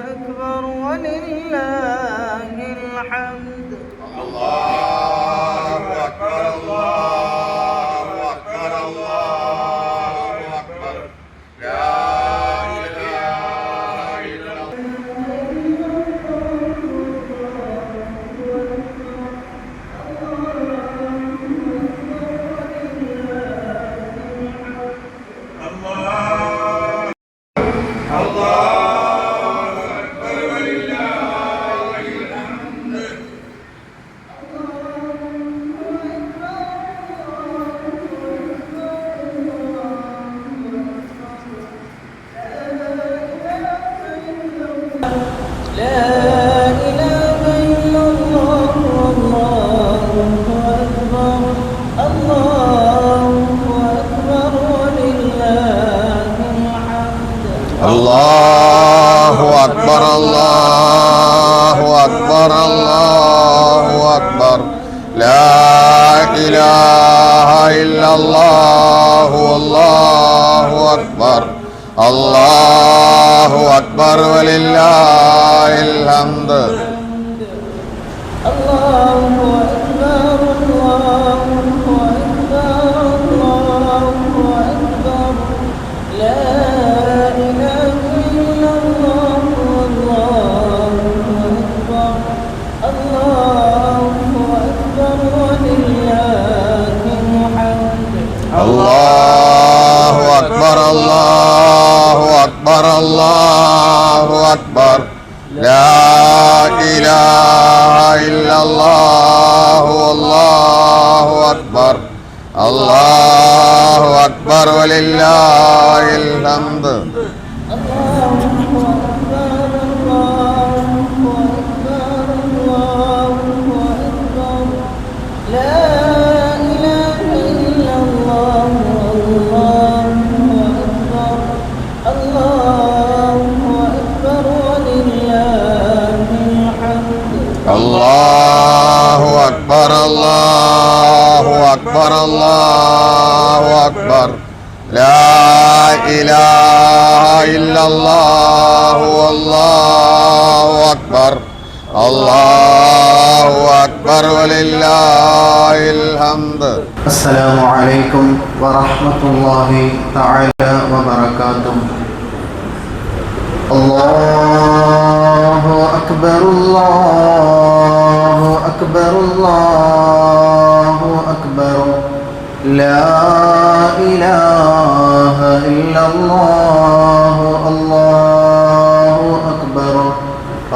أكبر ولله الحمد. الله أكبر الله أكبر الله أكبر لا إله إلا الله أكبر الله أكبر الله أكبر لا إله إلا الله الله أكبر الله أكبر ولله الحمد. الله أكبر الله أكبر الله أكبر لا إله إلا الله الله أكبر الله أكبر ولله الحمد. الله أكبر الله أكبر الله أكبر لا إله إلا الله والله أكبر الله أكبر ولله الحمد. السلام عليكم ورحمة الله تعالى وبركاته. الله أكبر الله أكبر الله أكبر لا إله إلا الله الله أكبر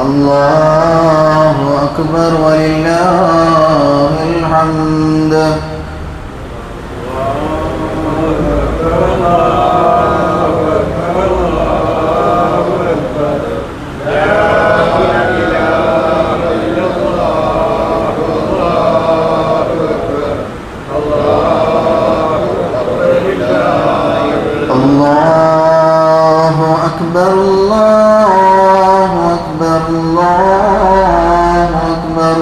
الله أكبر ولله الحمد. الله أكبر الله أكبر الله أكبر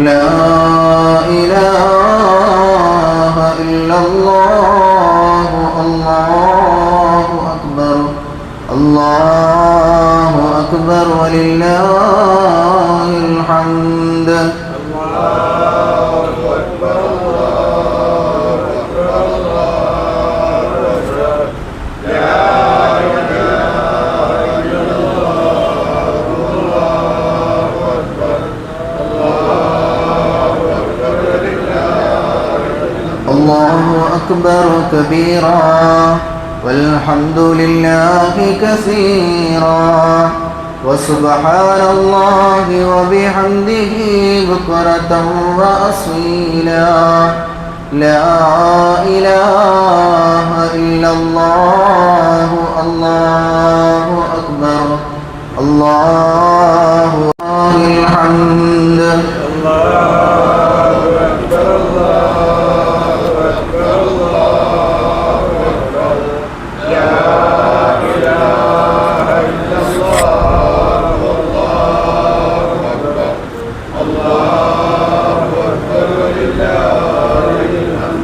لا إله إلا الله الله أكبر الله أكبر ولله الحمد. الله أكبر كبيرا والحمد لله كثيرا وسبحان الله وبحمده بكرة وأصيلا لا إله إلا الله الله أكبر الله الحمد.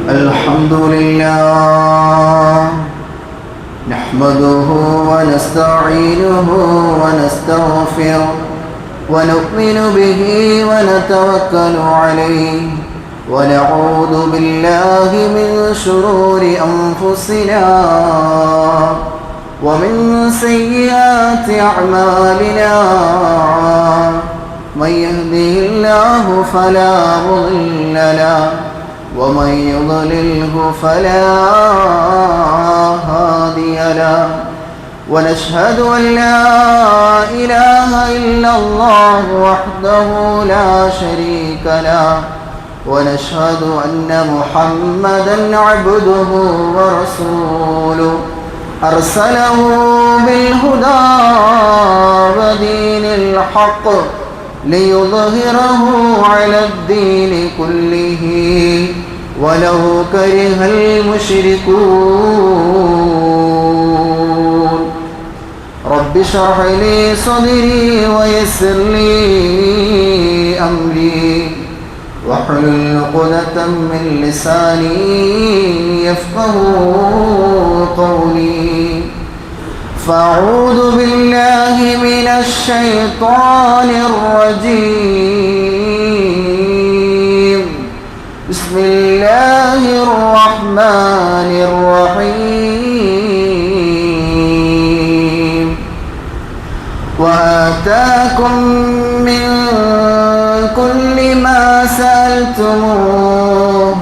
الحمد لله نحمده ونستعينه ونتوكل عليه ونعوذ بالله من شرور أنفسنا ومن سيئات أعمالنا من يهده الله فلا مضل له ومن يضلله فلا هادي له ونشهد أن لا إله إلا الله وحده لا شريك له ونشهد أن محمدا عبده ورسوله أرسله بالهدى ودين الحق ليظهره على الدين كله ولو كره المشركون رب اشرح لي صدري ويسر لي أمري واحلل عقدة من لساني يفقهوا قولي فأعوذ بالله من الشيطان الرجيم بسم الله الرحمن الرحيم وآتاكم من كل ما سألتموه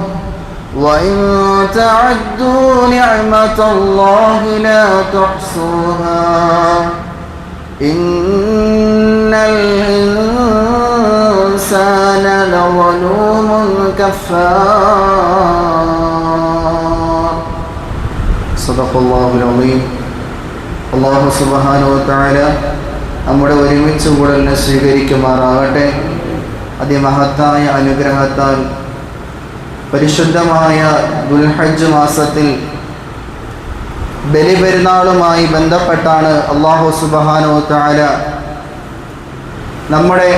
وإن تعدوا نعمة الله لا تحصوها إن الإنسان لظلوم كفار صدق الله العظيم. അല്ലാഹു സുബ്ഹാനഹു വ തആല നമ്മുടെ ഒരുമിച്ച് കൂടലിനെ സ്വീകരിക്കുമാറാകട്ടെ. അതിമഹത്തായ അനുഗ്രഹത്താൽ പരിശുദ്ധമായ ദുൽഹജ്ജ് മാസത്തിൽ ബലിപെരുന്നാളുമായി ബന്ധപ്പെട്ടാണ് അല്ലാഹു സുബ്ഹാനഹു വ തആല നമ്മുടെ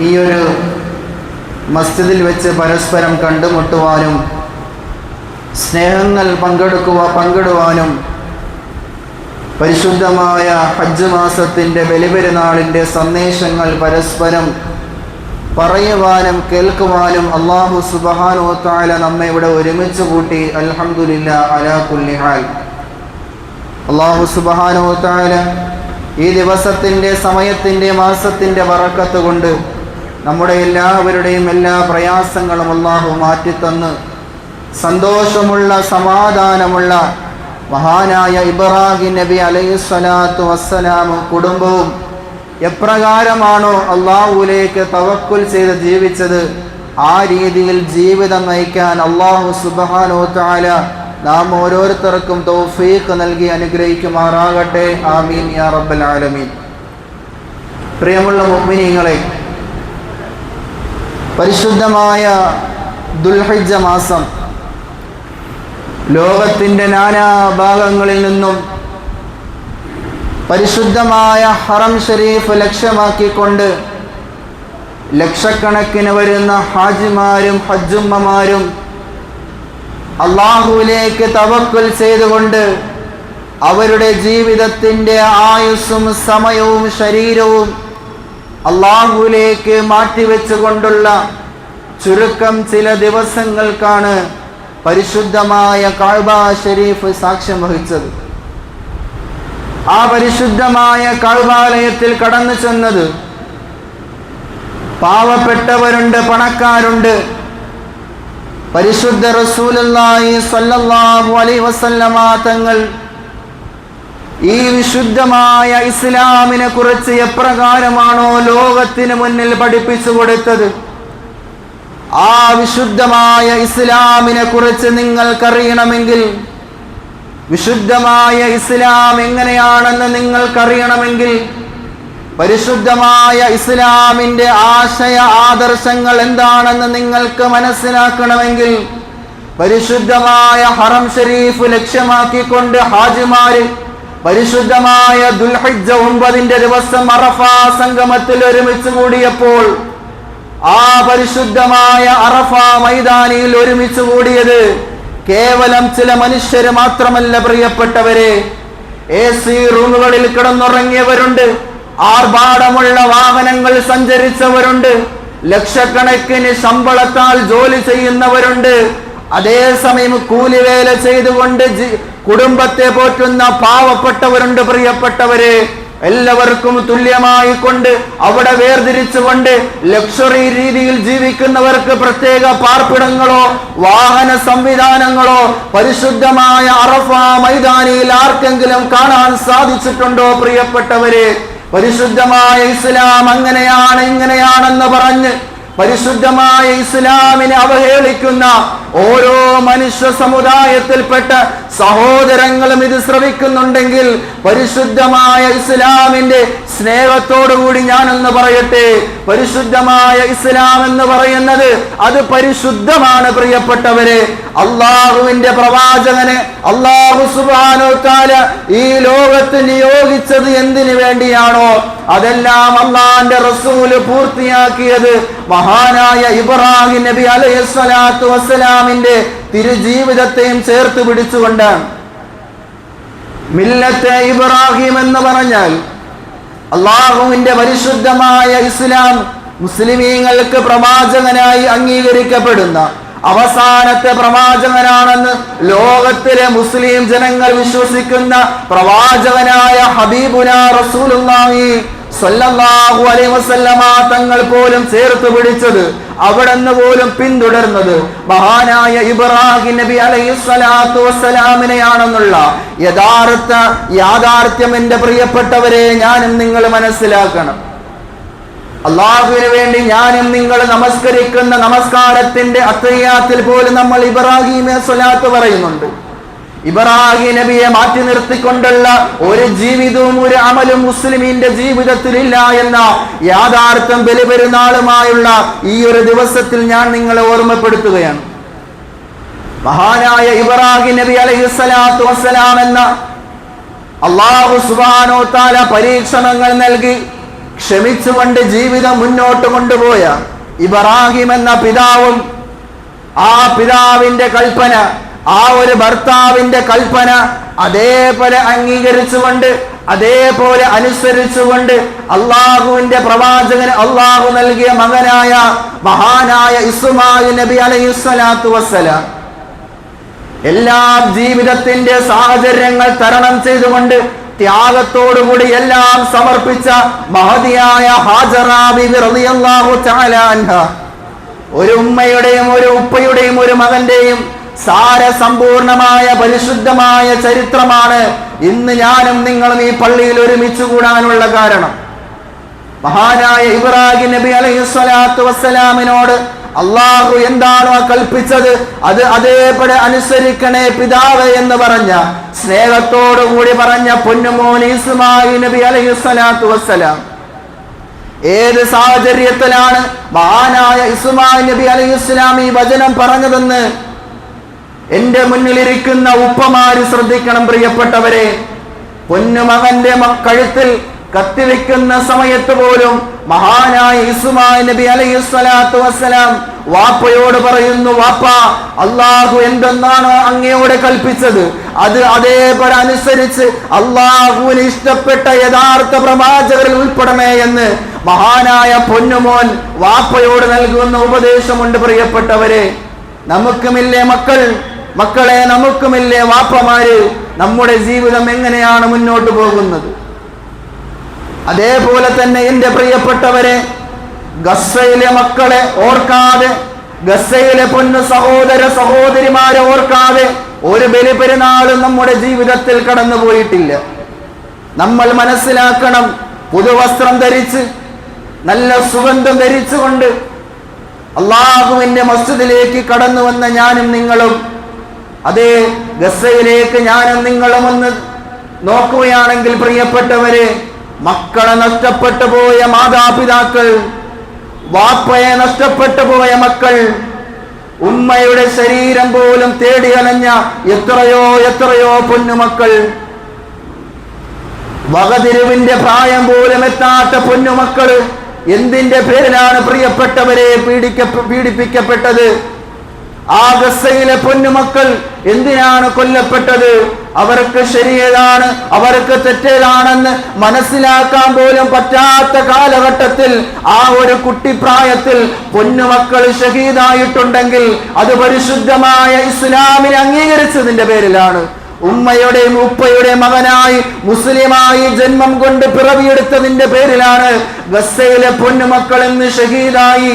ഈ ഒരു മസ്ജിദിൽ വെച്ച് പരസ്പരം കണ്ടുമുട്ടുവാനും സ്നേഹങ്ങൾ പങ്കിടുവാനും പരിശുദ്ധമായ ഹജ്ജ് മാസത്തിൻ്റെ ബലിപെരുന്നാളിൻ്റെ സന്ദേശങ്ങൾ പരസ്പരം പറയുവാനും കേൾക്കുവാനും അല്ലാഹു സുബ്ഹാനഹു വ തആല നമ്മെ ഇവിടെ ഒരുമിച്ച് കൂട്ടി. അൽഹംദുലില്ലാ അലാ കുല്ലി ഹാൽ. അല്ലാഹു സുബ്ഹാനഹു വ തആല ഈ ദിവസത്തിൻ്റെ സമയത്തിൻ്റെ മാസത്തിൻ്റെ ബറക്കത്ത് കൊണ്ട് നമ്മുടെ എല്ലാവരുടെയും എല്ലാ പ്രയാസങ്ങളും അല്ലാഹു മാറ്റിത്തന്ന് സന്തോഷമുള്ള സമാധാനമുള്ള മഹാനായ ഇബ്രാഹിം നബി അലൈഹിസ്സലാത്തു വസ്സലാമും കുടുംബവും എപ്രകാരമാണോ അള്ളാഹുവിലേക്ക് തവക്കുൽ ചെയ്ത് ജീവിച്ചത് ആ രീതിയിൽ ജീവിതം നയിക്കാൻ അല്ലാഹു സുബ്ഹാനഹു വ തആല നാം ഓരോരുത്തർക്കും തൗഫീഖ് നൽകി അനുഗ്രഹിക്കുമാറാകട്ടെ. ആമീൻ യാ റബ്ബൽ ആലമീൻ. പ്രിയമുള്ള മുഅ്മിനീങ്ങളെ, പരിശുദ്ധമായ ദുൽഹിജ്ജ മാസം ലോകത്തിൻ്റെ നാനാഭാഗങ്ങളിൽ നിന്നും പരിശുദ്ധമായ ഹറം ഷരീഫ് ലക്ഷ്യമാക്കിക്കൊണ്ട് ലക്ഷക്കണക്കിന് വരുന്ന ഹാജിമാരും ഹജ്ജുമ്മമാരും അള്ളാഹുവിലേക്ക് തവക്കുൽ ചെയ്തുകൊണ്ട് അവരുടെ ജീവിതത്തിൻ്റെ ആയുസ്സും സമയവും ശരീരവും അള്ളാഹുവിലേക്ക് മാറ്റിവെച്ചുകൊണ്ടുള്ള ചുരുക്കം ചില ദിവസങ്ങൾക്കാണ് പരിശുദ്ധമായ കഅബ ഷരീഫ് സാക്ഷ്യം വഹിച്ചത്. ആ പരിശുദ്ധമായ കഅബാലയത്തിൽ കടന്നു ചെന്നത് പാവപ്പെട്ടവരുണ്ട്, പണക്കാരുണ്ട്. പരിശുദ്ധ റസൂലുള്ളാഹി സ്വല്ലല്ലാഹു അലൈഹി വസല്ലമ തങ്ങൾ ഈ വിശുദ്ധമായ ഇസ്ലാമിനെ കുറിച്ച് എപ്രകാരമാണോ ലോകത്തിന് മുന്നിൽ പഠിപ്പിച്ചു കൊടുത്തത്, ആ വിശുദ്ധമായ ഇസ്ലാമിനെ കുറിച്ച് നിങ്ങൾക്കറിയണമെങ്കിൽ, വിശുദ്ധമായ ഇസ്ലാം എങ്ങനെയാണെന്ന് നിങ്ങൾക്കറിയണമെങ്കിൽ, പരിശുദ്ധമായ ഇസ്ലാമിൻ്റെ ആശയ ആദർശങ്ങൾ എന്താണെന്ന് നിങ്ങൾക്ക് മനസ്സിലാക്കണമെങ്കിൽ, പരിശുദ്ധമായ ഹറം ഷരീഫ് ലക്ഷ്യമാക്കിക്കൊണ്ട് ഹാജിമാര് പരിശുദ്ധമായ ദുൽഹിജ്ജ 9 ദിവസം അറഫ സംഗമത്തിൽ ഒരുമിച്ച് കൂടിയപ്പോൾ ആ പരിശുദ്ധമായ അറഫ മൈതാനിയിൽ ഒരുമിച്ച് കൂടിയത് കേവലം ചില മനുഷ്യര് മാത്രമല്ല പ്രിയപ്പെട്ടവരെ. AC റൂമുകളിൽ കിടന്നുറങ്ങിയവരുണ്ട്, ആർഭാടമുള്ള വാഹനങ്ങൾ സഞ്ചരിച്ചവരുണ്ട്, ലക്ഷക്കണക്കിന് ശമ്പളത്താൽ ജോലി ചെയ്യുന്നവരുണ്ട്. അതേസമയം കൂലിവേല ചെയ്തുകൊണ്ട് കുടുംബത്തെ പോറ്റുന്ന പാവപ്പെട്ടവരുണ്ട്. പ്രിയപ്പെട്ടവരെ, എല്ലാവർക്കും തുല്യമായി കൊണ്ട് അവിടെ വേർതിരിച്ചുകൊണ്ട് ലക്ഷറി രീതിയിൽ ജീവിക്കുന്നവർക്ക് പ്രത്യേക പാർപ്പിടങ്ങളോ വാഹന സംവിധാനങ്ങളോ പരിശുദ്ധമായ അറഫ മൈതാനിയിൽ ആർക്കെങ്കിലും കാണാൻ സാധിച്ചിട്ടുണ്ടോ? പ്രിയപ്പെട്ടവരെ, പരിശുദ്ധമായ ഇസ്ലാം അങ്ങനെയാണ് ഇങ്ങനെയാണെന്ന് പറഞ്ഞ് പരിശുദ്ധമായ ഇസ്ലാമിനെ അവഹേളിക്കുന്ന ഓരോ മനുഷ്യ സമുദായത്തിൽപ്പെട്ട സഹോദരങ്ങളും ഇത് ശ്രവിക്കുന്നുണ്ടെങ്കിൽ പരിശുദ്ധമായ ഇസ്ലാമിന്റെ സ്നേഹത്തോടുകൂടി ഞാനൊന്ന് പറയട്ടെ, പരിശുദ്ധമായ ഇസ്ലാം എന്ന് പറയുന്നത് അത് പരിശുദ്ധമാണ്. പ്രിയപ്പെട്ടവരെ, അള്ളാഹുവിന്റെ പ്രവാചകനെ അള്ളാഹു സുബ്ഹാനഹു വ തആല ഈ ലോകത്ത് നിയോഗിച്ചത് എന്തിനു വേണ്ടിയാണോ അതെല്ലാം അള്ളാന്റെ റസൂല് പൂർത്തിയാക്കിയത് മഹാനായ ഇബ്രാഹിം നബി അലൈഹിസ്സലാത്തു വസ്സലാമിന്റെ തിരുജീവിതത്തെയും ചേർത്ത് പിടിച്ചുകൊണ്ടാണ്. മില്ലത്തെ ഇബ്രാഹിം എന്ന് പറഞ്ഞാൽ അള്ളാഹുവിന്റെ പരിശുദ്ധമായ ഇസ്ലാം മുസ്ലിമീങ്ങൾക്ക് പ്രവാചകനായി അംഗീകരിക്കപ്പെടുന്ന അവസാനത്തെ പ്രവാചകനാണെന്ന് ലോകത്തിലെ മുസ്ലിം ജനങ്ങൾ വിശ്വസിക്കുന്ന പ്രവാചകനായ ഹബീബുനാ റസൂലുള്ളാഹി സ്വല്ലല്ലാഹു അലൈഹി വസല്ലമ തങ്ങൾ പോലും ചേർത്ത് പിടിച്ചത്, അവിടെന്ന് പോലും പിന്തുടർന്നത് മഹാനായ ഇബ്രാഹിം നബി അലൈഹിസ്സലാത്തു വസ്സലാമിനെയാണെന്നുള്ള യഥാർത്ഥ യാഥാർത്ഥ്യം എന്റെ പ്രിയപ്പെട്ടവരെ ഞാനും നിങ്ങൾ മനസ്സിലാക്കണം. അള്ളാഹുവിന് വേണ്ടി ഞാനും നിങ്ങൾ നമസ്കരിക്കുന്ന നമസ്കാരത്തിന്റെ അത്തഹിയ്യാത്തിൽ പോലും നമ്മൾ ഇബ്രാഹിം സ്വലാത്ത് പറയുന്നുണ്ട്. ഇബ്രാഹിം നബിയെ മാറ്റി നിർത്തിക്കൊണ്ടുള്ള ഒരു ജീവിതവും ഒരു അമലും മുസ്ലിമിന്റെ ജീവിതത്തിലില്ല എന്ന യാഥാർത്ഥ്യം ബലിപെരുന്നാളുമായുള്ള ഈ ഒരു ദിവസത്തിൽ ഞാൻ നിങ്ങളെ ഓർമ്മപ്പെടുത്തുകയാണ്. മഹാനായ ഇബ്രാഹിം നബി അലൈഹിസ്സലാത്തു വസ്സലാം എന്ന അല്ലാഹു സുബ്ഹാനഹു വ തആല പരീക്ഷണങ്ങൾ നൽകി ക്ഷമിച്ചുകൊണ്ട് ജീവിതം മുന്നോട്ട് കൊണ്ടുപോയ ഇബ്രാഹിം എന്ന പിതാവും ആ പിതാവിന്റെ കൽപ്പന, ആ ഒരു ഭർത്താവിന്റെ കൽപ്പന അതേപോലെ അംഗീകരിച്ചുകൊണ്ട് അതേപോലെ അനുസരിച്ചുകൊണ്ട് അള്ളാഹുവിന്റെ പ്രവാചകന് അള്ളാഹു നൽകിയ മകനായ മഹാനായ ഇസ്മായിൽ നബി അലൈഹിസ്സലാത്തു വസ്സലാം എല്ലാ ജീവിതത്തിന്റെ സാഹചര്യങ്ങൾ തരണം ചെയ്തുകൊണ്ട് ത്യാഗത്തോടുകൂടി എല്ലാം സമർപ്പിച്ച മഹതിയായ ഹാജറ ബിബി റളിയല്ലാഹു തആല അൻഹ, ഒരു ഉമ്മയുടെയും ഒരു ഉപ്പയുടെയും ഒരു മകന്റെയും സാരസമ്പൂർണമായ പരിശുദ്ധമായ ചരിത്രമാണ് ഇന്ന് ഞാനും നിങ്ങളും ഈ പള്ളിയിൽ ഒരുമിച്ച് കൂടാനുള്ള കാരണം. മഹാനായ ഇബ്രാഹിം നബി അലൈഹിസ്സലാത്തു വസ്സലാമിനോട് അള്ളാഹു എന്താണോ കൽപ്പിച്ചത് അത് അതേപോലെ അനുസരിക്കണേ പിതാവ് എന്ന് പറഞ്ഞ സ്നേഹത്തോടുകൂടി പറഞ്ഞ പൊന്നുമോൻ ഇസ്മായിൽ നബി അലൈഹിസ്സലാത്തു വസ്സലാം ഏത് സാഹചര്യത്തിലാണ് മഹാനായ ഇസ്മായിൽ നബി അലൈഹിസ്സലാം ഈ വചനം പറഞ്ഞതെന്ന് എന്റെ മുന്നിലിരിക്കുന്ന ഉപ്പമാര് ശ്രദ്ധിക്കണം. പ്രിയപ്പെട്ടവരെ, പൊന്നുമകന്റെ കഴുത്തിൽ കത്തിവെക്കുന്ന സമയത്ത് പോലും മഹാനായ ഇസ്മായിൽ നബി അലൈഹിസ്സലാത്തു വസ്സലാം വാപ്പയോട് പറയുന്നു, വാപ്പ, അള്ളാഹു എന്തെന്നാണോ അങ്ങയോട് കൽപ്പിച്ചത് അത് അതേപോലെ അനുസരിച്ച് അള്ളാഹുവിന് ഇഷ്ടപ്പെട്ട യഥാർത്ഥ പ്രവാചകരിൽ ഉൾപ്പെടണേ എന്ന് മഹാനായ പൊന്നുമോൻ വാപ്പയോട് നൽകുന്ന ഉപദേശമുണ്ട്. പ്രിയപ്പെട്ടവരെ, നമുക്കുമില്ലേ മക്കളെ നമുക്കുമില്ലേ വാപ്പമാര്? നമ്മുടെ ജീവിതം എങ്ങനെയാണ് മുന്നോട്ട് പോകുന്നത്? അതേപോലെ തന്നെ എന്റെ പ്രിയപ്പെട്ടവരെ, ഗസ്സയിലെ മക്കളെ ഓർക്കാതെ, ഗസ്സയിലെ പൊന്നു സഹോദര സഹോദരിമാരെ ഓർക്കാതെ ഒരു ബലിപെരുന്നാളും നമ്മുടെ ജീവിതത്തിൽ കടന്നു പോയിട്ടില്ല. നമ്മൾ മനസ്സിലാക്കണം, പുതുവസ്ത്രം ധരിച്ച് നല്ല സുഗന്ധം ധരിച്ചുകൊണ്ട് അള്ളാഹുവിന്റെ മസ്ജിദിലേക്ക് കടന്നു വന്ന ഞാനും നിങ്ങളും, അതേ ഗസ്സയിലേക്ക് ഞാനും നിങ്ങളും ഒന്ന് നോക്കുകയാണെങ്കിൽ പ്രിയപ്പെട്ടവരെ, മക്കളെ നഷ്ടപ്പെട്ടു പോയ മാതാപിതാക്കൾ, വാപ്പയെ നഷ്ടപ്പെട്ടു പോയ മക്കൾ, ഉമ്മയുടെ ശരീരം പോലും തേടി അലഞ്ഞ എത്രയോ പൊന്നുമക്കൾ, വകതിരിവിന്റെ പ്രായം പോലും എത്താത്ത പൊന്നുമക്കൾ എന്തിന്റെ പേരിലാണ് പ്രിയപ്പെട്ടവരെ പീഡിപ്പിക്കപ്പെട്ടത്? ആ ഗസ്സയിലെ പൊന്നുമക്കൾ എന്തിനാണ് കൊല്ലപ്പെട്ടത്? അവർക്ക് ശരിയേതാണ്, അവർക്ക് തെറ്റേതാണെന്ന് മനസ്സിലാക്കാൻ പോലും പറ്റാത്ത കാലഘട്ടത്തിൽ ആ ഒരു കുട്ടിപ്രായത്തിൽ പൊന്നുമക്കൾ ഷഹീദായിട്ടുണ്ടെങ്കിൽ അത് പരിശുദ്ധമായ ഇസ്ലാമിനെ അംഗീകരിച്ചതിന്റെ പേരിലാണ്. ഉമ്മയുടെയും ഉപ്പയുടെയും മകനായി മുസ്ലിമായി ജന്മം കൊണ്ട് പിറവിയെടുത്തതിന്റെ പേരിലാണ് ഗസയിലെ പൊന്നുമക്കൾ ഇന്ന് ഷഹീദായി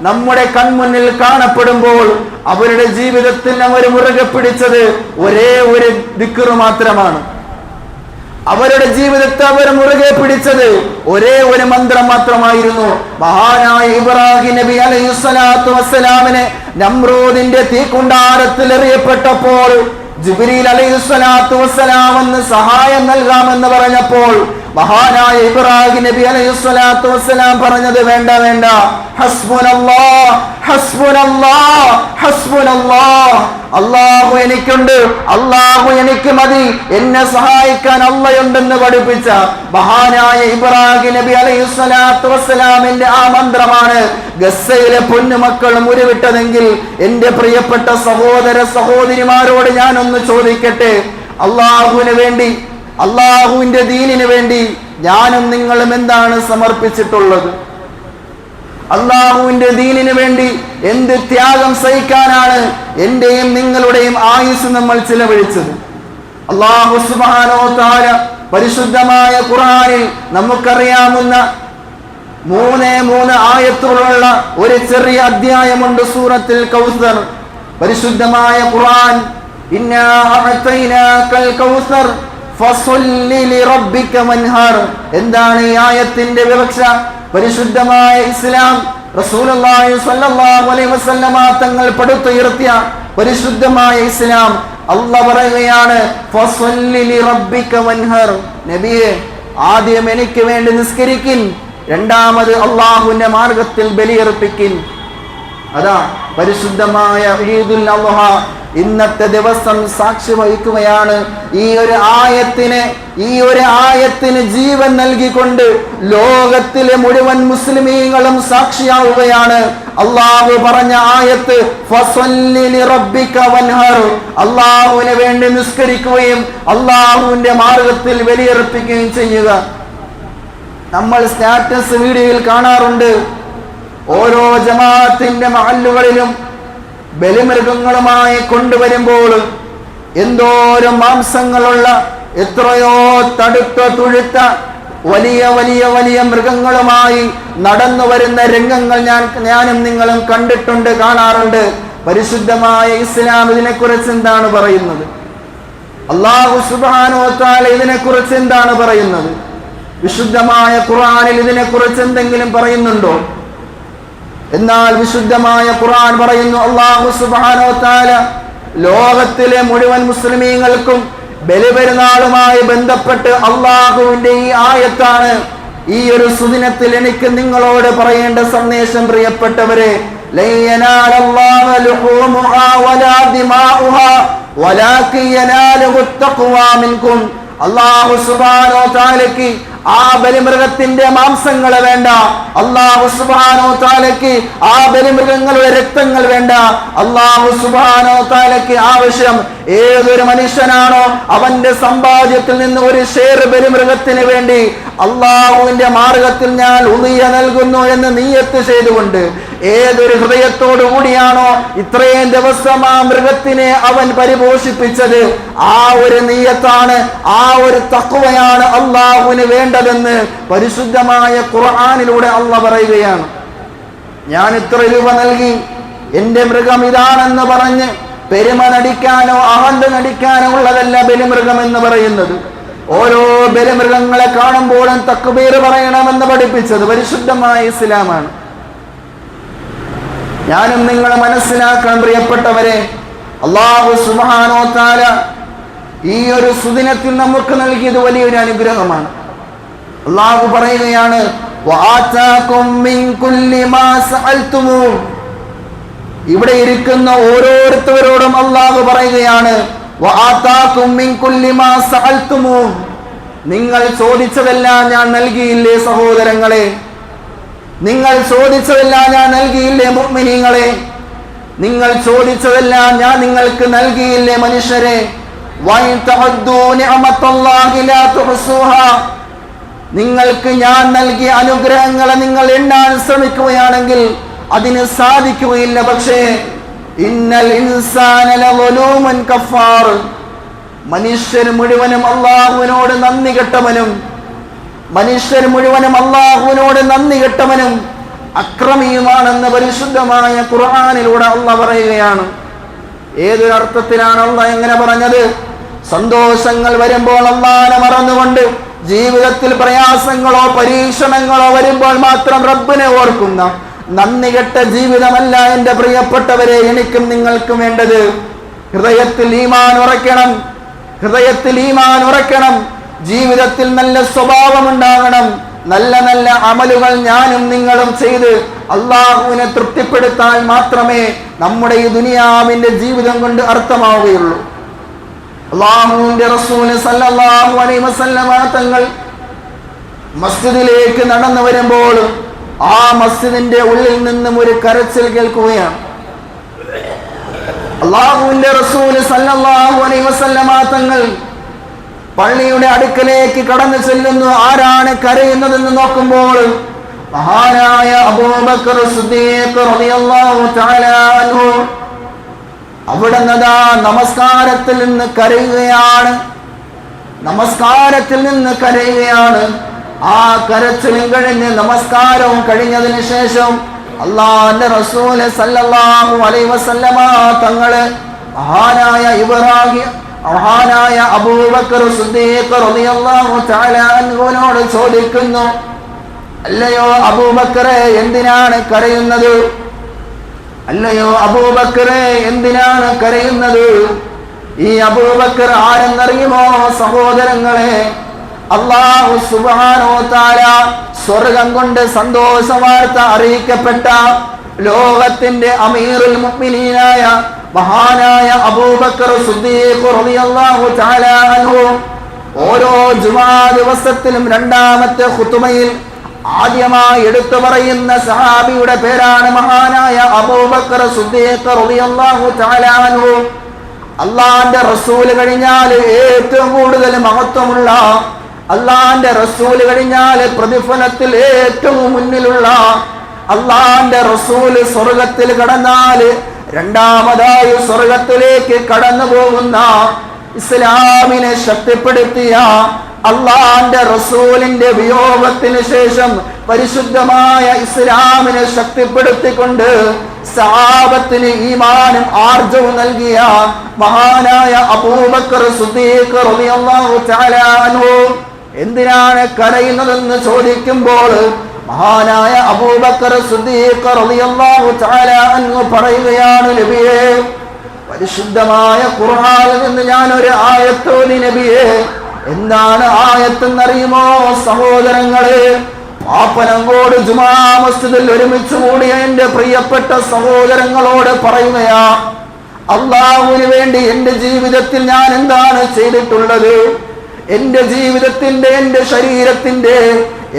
നമ്മുടെ കൺമുന്നിൽ കാണപ്പെടുമ്പോൾ അവരുടെ ജീവിതത്തിൽ അവർ മുറുകെ പിടിച്ചത് ഒരേ ഒരു ദിക്റ് മാത്രമാണ്. അവരുടെ ജീവിതത്തെ അവർ മുറുകെ പിടിച്ചത് ഒരേ ഒരു മന്ത്രം മാത്രമായിരുന്നു. മഹാനായ ഇബ്രാഹിം നബി അലൈഹിസ്സലാത്തു വസ്സലാമിനെ നമ്രൂദിന്റെ തീക്കുണ്ടാരത്തിൽ എറിയപ്പെട്ടപ്പോൾ ജിബ്രീൽ അലൈഹിസ്സലാത്തു വസ്സലാം എന്ന് സഹായം നൽകാമെന്ന് പറഞ്ഞപ്പോൾ മഹാനായ ഇബ്രാഹിം നബി അലൈഹിസ്സലാത്തു വസ്സലാം പറഞ്ഞത് വേണ്ട വേണ്ട, ഹസ്ബുനല്ലാഹ് ഹസ്ബുനല്ലാഹ് ഹസ്ബുനല്ലാഹ്, അല്ലാഹു എനിക്കുണ്ട്, അല്ലാഹു എനിക്ക് മതി, എന്നെ സഹായിക്കാൻ അല്ലാഹുണ്ടെന്ന് പഠിപ്പിച്ച മഹാനായ ഇബ്രാഹിം നബി അലൈഹിസ്സലാത്തു വസ്സലാമിന്റെ ആ മന്ത്രമാണ് ഗസ്സയിലെ പൊന്നുമക്കൾ മുരുവിട്ടതെങ്കിൽ എന്റെ പ്രിയപ്പെട്ട സഹോദര സഹോദരിമാരോട് ഞാനൊന്ന് ചോദിക്കട്ടെ, അല്ലാഹുവിന് വേണ്ടി, അല്ലാഹുവിന്റെ ദീനിന് വേണ്ടി ഞാനും നിങ്ങളും എന്താണ് സമർപ്പിച്ചിട്ടുള്ളത്? അല്ലാഹുവിന്റെ ദീനിന് വേണ്ടി എന്ത് ത്യാഗം സഹിക്കാനാണ് എന്റെയും നിങ്ങളുടെയും ആയുസ് നമ്മൾ ചിലവഴിച്ചത്? അല്ലാഹു സുബ്ഹാനഹു വ തആല പരിശുദ്ധമായ ഖുർആനിൽ നമുക്കറിയാവുന്ന 3 ആയത്തുകളുള്ള ഒരു ചെറിയ അധ്യായമുണ്ട്, സൂറത്തുൽ കൗസർ. പരിശുദ്ധമായ ഖുർആൻ, ഇന്നാ അഅതൈനാകൽ കൗസർ ഫസല്ലി ലിറബ്ബിക വൻഹർ. എന്താണ് ഈ ആയത്തിന്റെ വിവക്ഷ? പരിശുദ്ധമായ ഇസ്ലാം റസൂലുള്ളാഹി സ്വല്ലല്ലാഹു അലൈഹി വസല്ലമ തങ്ങൾ പടുത്തുയർത്തിയ പരിശുദ്ധമായ ഇസ്ലാം അല്ലാഹ് പറയുകയാണ്, ഫസല്ലി ലിറബ്ബിക വൻഹർ. നബിയെ, ആദ്യം എനിക്ക് വേണ്ടി നിസ്കരിക്കിൻ, രണ്ടാമത് അല്ലാഹുവിന്റെ മാർഗത്തിൽ ബലിയർപ്പിക്കിൻ. അതാ പരിശുദ്ധമായ ഈദുൽ അദ്ഹ ഇന്നത്തെ ദിവസം സാക്ഷി വഹിക്കുകയാണ്. ഈ ഒരു ആയത്തിന് ജീവൻ നൽകിക്കൊണ്ട് ലോകത്തിലെ മുഴുവൻ മുസ്ലിമീങ്ങളും സാക്ഷിയാവുകയാണ്. അല്ലാഹു പറഞ്ഞ ആയത്ത് ഫസല്ലി ലിറബ്ബിക വൻഹർ, അല്ലാഹുവിന് വേണ്ടി നിസ്കരിക്കുകയും അല്ലാഹുവിന്റെ മാർഗത്തിൽ ബലിയർപ്പിക്കുകയും ചെയ്യുക. നമ്മൾ സ്റ്റാറ്റസ് വീഡിയോയിൽ കാണാറുണ്ട്, ഓരോ ജമാഅത്തിന്റെ മഹല്ലുകളിലും ബലിമൃഗങ്ങളുമായി കൊണ്ടുവരുമ്പോൾ എന്തോരം മാംസങ്ങളുള്ള, എത്രയോ തടുത്ത തുഴുത്ത വലിയ വലിയ വലിയ മൃഗങ്ങളുമായി നടന്നു വരുന്ന രംഗങ്ങൾ ഞാനും നിങ്ങളും കണ്ടിട്ടുണ്ട്, കാണാറുണ്ട്. പരിശുദ്ധമായ ഇസ്ലാം ഇതിനെക്കുറിച്ച് എന്താണ് പറയുന്നത്? അല്ലാഹു സുബ്ഹാനഹു വ തആല ഇതിനെക്കുറിച്ച് എന്താണ് പറയുന്നത്? വിശുദ്ധമായ ഖുർആനിൽ ഇതിനെക്കുറിച്ച് എന്തെങ്കിലും പറയുന്നുണ്ടോ? എന്നാൽ വിശുദ്ധമായ ഖുർആൻ പറയുന്നു, അല്ലാഹു സുബ്ഹാനഹു വ തആല ലോകത്തിലെ മുഴുവൻ മുസ്ലിമീങ്ങൾക്കും ബലിപെരുന്നാളുമായി ബന്ധപ്പെട്ട് അല്ലാഹുവിന്റെ ഈ ആയത്താണ് ഈ ഒരു സുദിനത്തിൽ എനിക്ക് നിങ്ങളോട് പറയേണ്ട സന്ദേശം. പ്രിയപ്പെട്ടവരെ, ലൻ യനാലല്ലാഹു ലുഹൂമുഹാ വലാ ദിമാഉഹാ വലാകിൻ യനാലുഹു തഖ്വാ മിൻകും. അല്ലാഹു സുബ്ഹാനഹു വ തആലയ്ക്ക് ആ ബലിമൃഗത്തിന്റെ മാംസങ്ങൾ വേണ്ട, അല്ലാഹു സുബ്ഹാനഹു വ തആലയ്ക്ക് ആ ബലിമൃഗങ്ങളുടെ രക്തങ്ങൾ വേണ്ട. അല്ലാഹു സുബ്ഹാനഹു വ തആലയ്ക്ക് ആവശ്യം ഏതൊരു മനുഷ്യനാണോ അവന്റെ സമ്പാദ്യത്തിൽ നിന്ന് ഒരു ഷെയർ ബലിമൃഗത്തിന് വേണ്ടി അല്ലാഹുവിന്റെ മാർഗത്തിൽ ഞാൻ ഉളിയ നൽകുന്നു എന്ന് നിയ്യത്ത് ചെയ്തുകൊണ്ട് ഏതൊരു ഹൃദയത്തോടു കൂടിയാണോ ഇത്രയും ദിവസം ആ മൃഗത്തിനെ അവൻ പരിപോഷിപ്പിച്ചത്, ആ ഒരു നിയ്യത്താണ്, ആ ഒരു തഖ്വയാണ് അല്ലാഹുവിന് വേണ്ടതെന്ന് പരിശുദ്ധമായ ഖുർആനിലൂടെ അല്ലാഹ് പറയുകയാണ്. ഞാൻ ഇത്ര രൂപ നൽകി എന്റെ മൃഗം ഇതാണെന്ന് പറഞ്ഞ് പെരുമ നടിക്കാനോ അഹന്ത നടിക്കാനോ ഉള്ളതല്ല ബലിമൃഗം എന്ന് പറയുന്നത്. ഓരോ ബലിമൃഗങ്ങളെ കാണുമ്പോഴും തക്ബീർ പറയണമെന്ന് പഠിപ്പിച്ചത് പരിശുദ്ധമായ ഇസ്ലാമാണ്. ഞാനും നിങ്ങൾ മനസ്സിലാക്കാൻ പ്രിയപ്പെട്ടവരെ, അല്ലാഹു സുബ്ഹാനഹു വ തആല ഈ ഒരു സുദിനത്തിൽ നമുക്ക് നൽകിയത് വലിയൊരു അനുഗ്രഹമാണ്. അല്ലാഹു പറയുകയാണ്, വആതാകും മിൻ കുല്ലി മാ സഅൽതുമൂ. ഇവിടെ ഇരിക്കുന്ന ഓരോരുത്തരോടും അല്ലാഹു പറയുകയാണ്, വആതാകും മിൻ കുല്ലി മാ സഅൽതുമൂ. നിങ്ങൾ ചോദിച്ചതെല്ലാം ഞാൻ നൽകിയില്ലേ സഹോദരങ്ങളെ? നിങ്ങൾ ചോദിച്ചതെല്ലാം ഞാൻ നൽകിയില്ലേ മുഅ്മിനീങ്ങളെ? നിങ്ങൾ ചോദിച്ചതെല്ലാം ഞാൻ നിങ്ങൾക്ക് നൽകിയില്ലേ മനുഷ്യരെ? നിങ്ങൾക്ക് ഞാൻ നൽകിയ അനുഗ്രഹങ്ങളെ നിങ്ങൾ എണ്ണാൻ ശ്രമിക്കുകയാണെങ്കിൽ അതിന് സാധിക്കുകയില്ല. പക്ഷേ ഇന്നൽ ഇൻസാന ലളൂമുൻ കഫാർ, മനുഷ്യർ മുഴുവനും അല്ലാഹുവിനോട് നന്ദി കെട്ടവനും അക്രമിയുമാണെന്ന് പരിശുദ്ധമായ ഖുർആനിലൂടെ അല്ലാഹ് പറയുകയാണ്. ഏതൊരർത്ഥത്തിലാണ് അല്ലാഹ് എങ്ങനെ പറഞ്ഞത്? സന്തോഷങ്ങൾ വരുമ്പോൾ അല്ലാഹനെ മറന്നുകൊണ്ട്, ജീവിതത്തിൽ പ്രയാസങ്ങളോ പരീക്ഷണങ്ങളോ വരുമ്പോൾ മാത്രം റബ്ബിനെ ഓർക്കുന്ന നന്ദി കെട്ട ജീവിതമല്ല എൻ്റെ പ്രിയപ്പെട്ടവരെ എനിക്കും നിങ്ങൾക്കും വേണ്ടത്. ഹൃദയത്തിൽ ഈമാൻ ഉറക്കണം, ജീവിതത്തിൽ നല്ല സ്വഭാവം ഉണ്ടാകണം. നല്ല നല്ല അമലുകൾ ഞാനും നിങ്ങളും ചെയ്ത് അള്ളാഹുവിനെ തൃപ്തിപ്പെടുത്താൻ മാത്രമേ നമ്മുടെ ഈ ദുനിയാവിന്റെ ജീവിതം കൊണ്ട് അർത്ഥമാവുകയുള്ളൂ. അല്ലാഹുവിന്റെ റസൂൽ സല്ലല്ലാഹു അലൈഹി വസല്ലമ തങ്ങൾ മസ്ജിദിലേക്ക് നടന്നു വരുമ്പോൾ ആ മസ്ജിദിന്റെ ഉള്ളിൽ നിന്നും ഒരു കരച്ചിൽ കേൾക്കുകയാണ്. അല്ലാഹുവിന്റെ റസൂൽ സല്ലല്ലാഹു അലൈഹി വസല്ലമ തങ്ങൾ പള്ളിയുടെ അടുക്കലേക്ക് കടന്നു ചെല്ലുന്നു. ആരാണ് കരയുന്നതെന്ന് നോക്കുമ്പോൾ മഹാനായ അബൂബക്കർ സിദ്ദീഖ് റളിയല്ലാഹു തആല അൻഹു അവിടുന്ന് നമസ്കാരത്തിൽ നിന്ന് കരയുകയാണ്. ആ കരച്ചിലും കഴിഞ്ഞ് നമസ്കാരവും കഴിഞ്ഞതിന് ശേഷം അല്ലാഹുവിന്റെ റസൂൽ സല്ലല്ലാഹു അലൈഹി വസല്ലമ തങ്ങള് മഹാനായ അബൂബക്കർ സിദ്ദീഖ് റളിയല്ലാഹു തആല അൻഹുവിനോട് ചോദിക്കുന്നു, അല്ലയോ അബൂബക്കറെ എന്തിനാണ് കരയുന്നത്? ഈ അബൂബക്കർ ആരെന്നറിയുമോ സഹോദരങ്ങളെ? അല്ലാഹു സുബ്ഹാനഹു വ തആല സ്വർഗ്ഗം കൊണ്ട് സന്തോഷ വാർത്ത അറിയിക്കപ്പെട്ട ലോകത്തിന്റെ അമീറുൽ മുഅ്മിനീനായ മഹാനായ അബൂബക്കർ സിദ്ദീഖ് റളിയല്ലാഹു തആല അൻഹു ഓരോ ജുമാ ദിവസത്തിലും രണ്ടാമത്തെ ഖുതുബയിൽ ആദ്യമായി എടുത്തു പറയുന്ന സഹാബിയുടെ പേരാണ് മഹാനായ അബൂബക്കർ സിദ്ദീഖ് റളിയല്ലാഹു തആല അൻഹു. അല്ലാഹുവിന്റെ റസൂൽ കഴിഞ്ഞാൽ ഏറ്റവും കൂടുതൽ മഹത്വമുള്ള, അല്ലാഹുവിന്റെ റസൂൽ കഴിഞ്ഞാൽ പ്രതിഫലത്തിൽ ഏറ്റവും മുന്നിലുള്ള, അല്ലാഹുവിന്റെ റസൂൽ സ്വർഗ്ഗത്തിൽ കടന്നാൽ രണ്ടാമതായി സ്വർഗ്ഗത്തിലേക്ക് കടന്നു പോകുന്ന, ഇസ്ലാമിനെ ശക്തിപ്പെടുത്തിയ അല്ലാഹുവിന്റെ റസൂലിന്റെ വിയോഗത്തിന് ശേഷം പരിശുദ്ധമായ ഇസ്ലാമിനെ ശക്തിപ്പെടുത്തിക്കൊണ്ട് സഹാബത്തിന് ഈമാനും ആർജവും നൽകിയ മഹാനായ അബൂബക്കർ സിദ്ദീഖ് റളിയല്ലാഹു തആല അൻഹു എന്തിനാണ് കരയുന്നതെന്ന് ചോദിക്കുമ്പോൾ മഹാനായ അബൂബക്കർ സിദ്ദീഖ് റളിയല്ലാഹു തആല അൻഹു പറയുകയാണ്, നബിയേ, പരിശുദ്ധമായ ഖുർആനിൽ നിന്ന് ഞാൻ ഒരു ആയത്ത് ഓതി നബിയേ. എന്താണ് ആയത്തെന്നറിയുമോ സഹോദരങ്ങളെ? പാപ്പനങ്കോട് ജുമാ മസ്ജിദിൽ ഒരുമിച്ച് കൂടിയ എന്റെ പ്രിയപ്പെട്ട സഹോദരങ്ങളോട് പറയുകയാ, അല്ലാഹുവിന് വേണ്ടി എന്റെ ജീവിതത്തിൽ ഞാൻ എന്താണ് ചെയ്തിട്ടുള്ളത്? എന്റെ ജീവിതത്തിന്റെ, എന്റെ ശരീരത്തിന്റെ,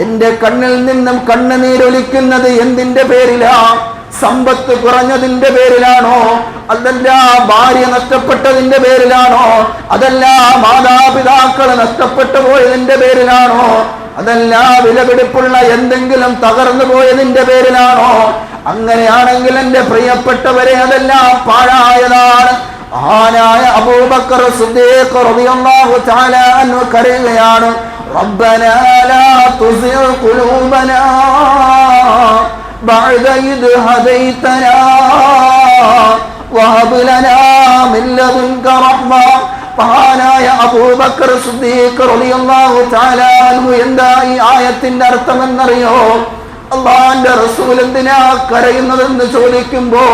എന്റെ കണ്ണിൽ നിന്നും കണ്ണുനീരൊലിക്കുന്നത് എന്തിന്റെ പേരിലാ? സമ്പത്ത് കുറഞ്ഞതിന്റെ പേരിലാണോ? അതല്ല ഭാര്യ നഷ്ടപ്പെട്ടതിന്റെ പേരിലാണോ? അതല്ല മാതാപിതാക്കൾ നഷ്ടപ്പെട്ടു പോയതിന്റെ പേരിലാണോ? അതല്ല വിലപിടിപ്പുള്ള എന്തെങ്കിലും തകർന്നു പോയതിന്റെ പേരിലാണോ? അങ്ങനെയാണെങ്കിൽ എന്റെ പ്രിയപ്പെട്ടവരെ അതെല്ലാം പാഴായതാണ്. മഹാനായ അബൂബക്കർ സിദ്ദീഖ് റളിയല്ലാഹു തആല അൻഹു കരയുകയാണ്, റബ്ബനാ ലാ തുസിഗ് ഖുലൂബനാ ബഅദ ഇദ് ഹദൈതനാ വഹബ് ലനാ മിൻ ലദുൻക റഹ്മ. മഹാനായ അബൂബക്കർ സിദ്ദീഖ് റളിയല്ലാഹു തആല അൻഹു എന്താ ഈ ആയത്തിന്റെ അർത്ഥം എന്നറിയോ? അല്ലാഹുവിന്റെ റസൂൽ എന്തിനാ കരയുന്നതെന്ന് ചോദിക്കുമ്പോ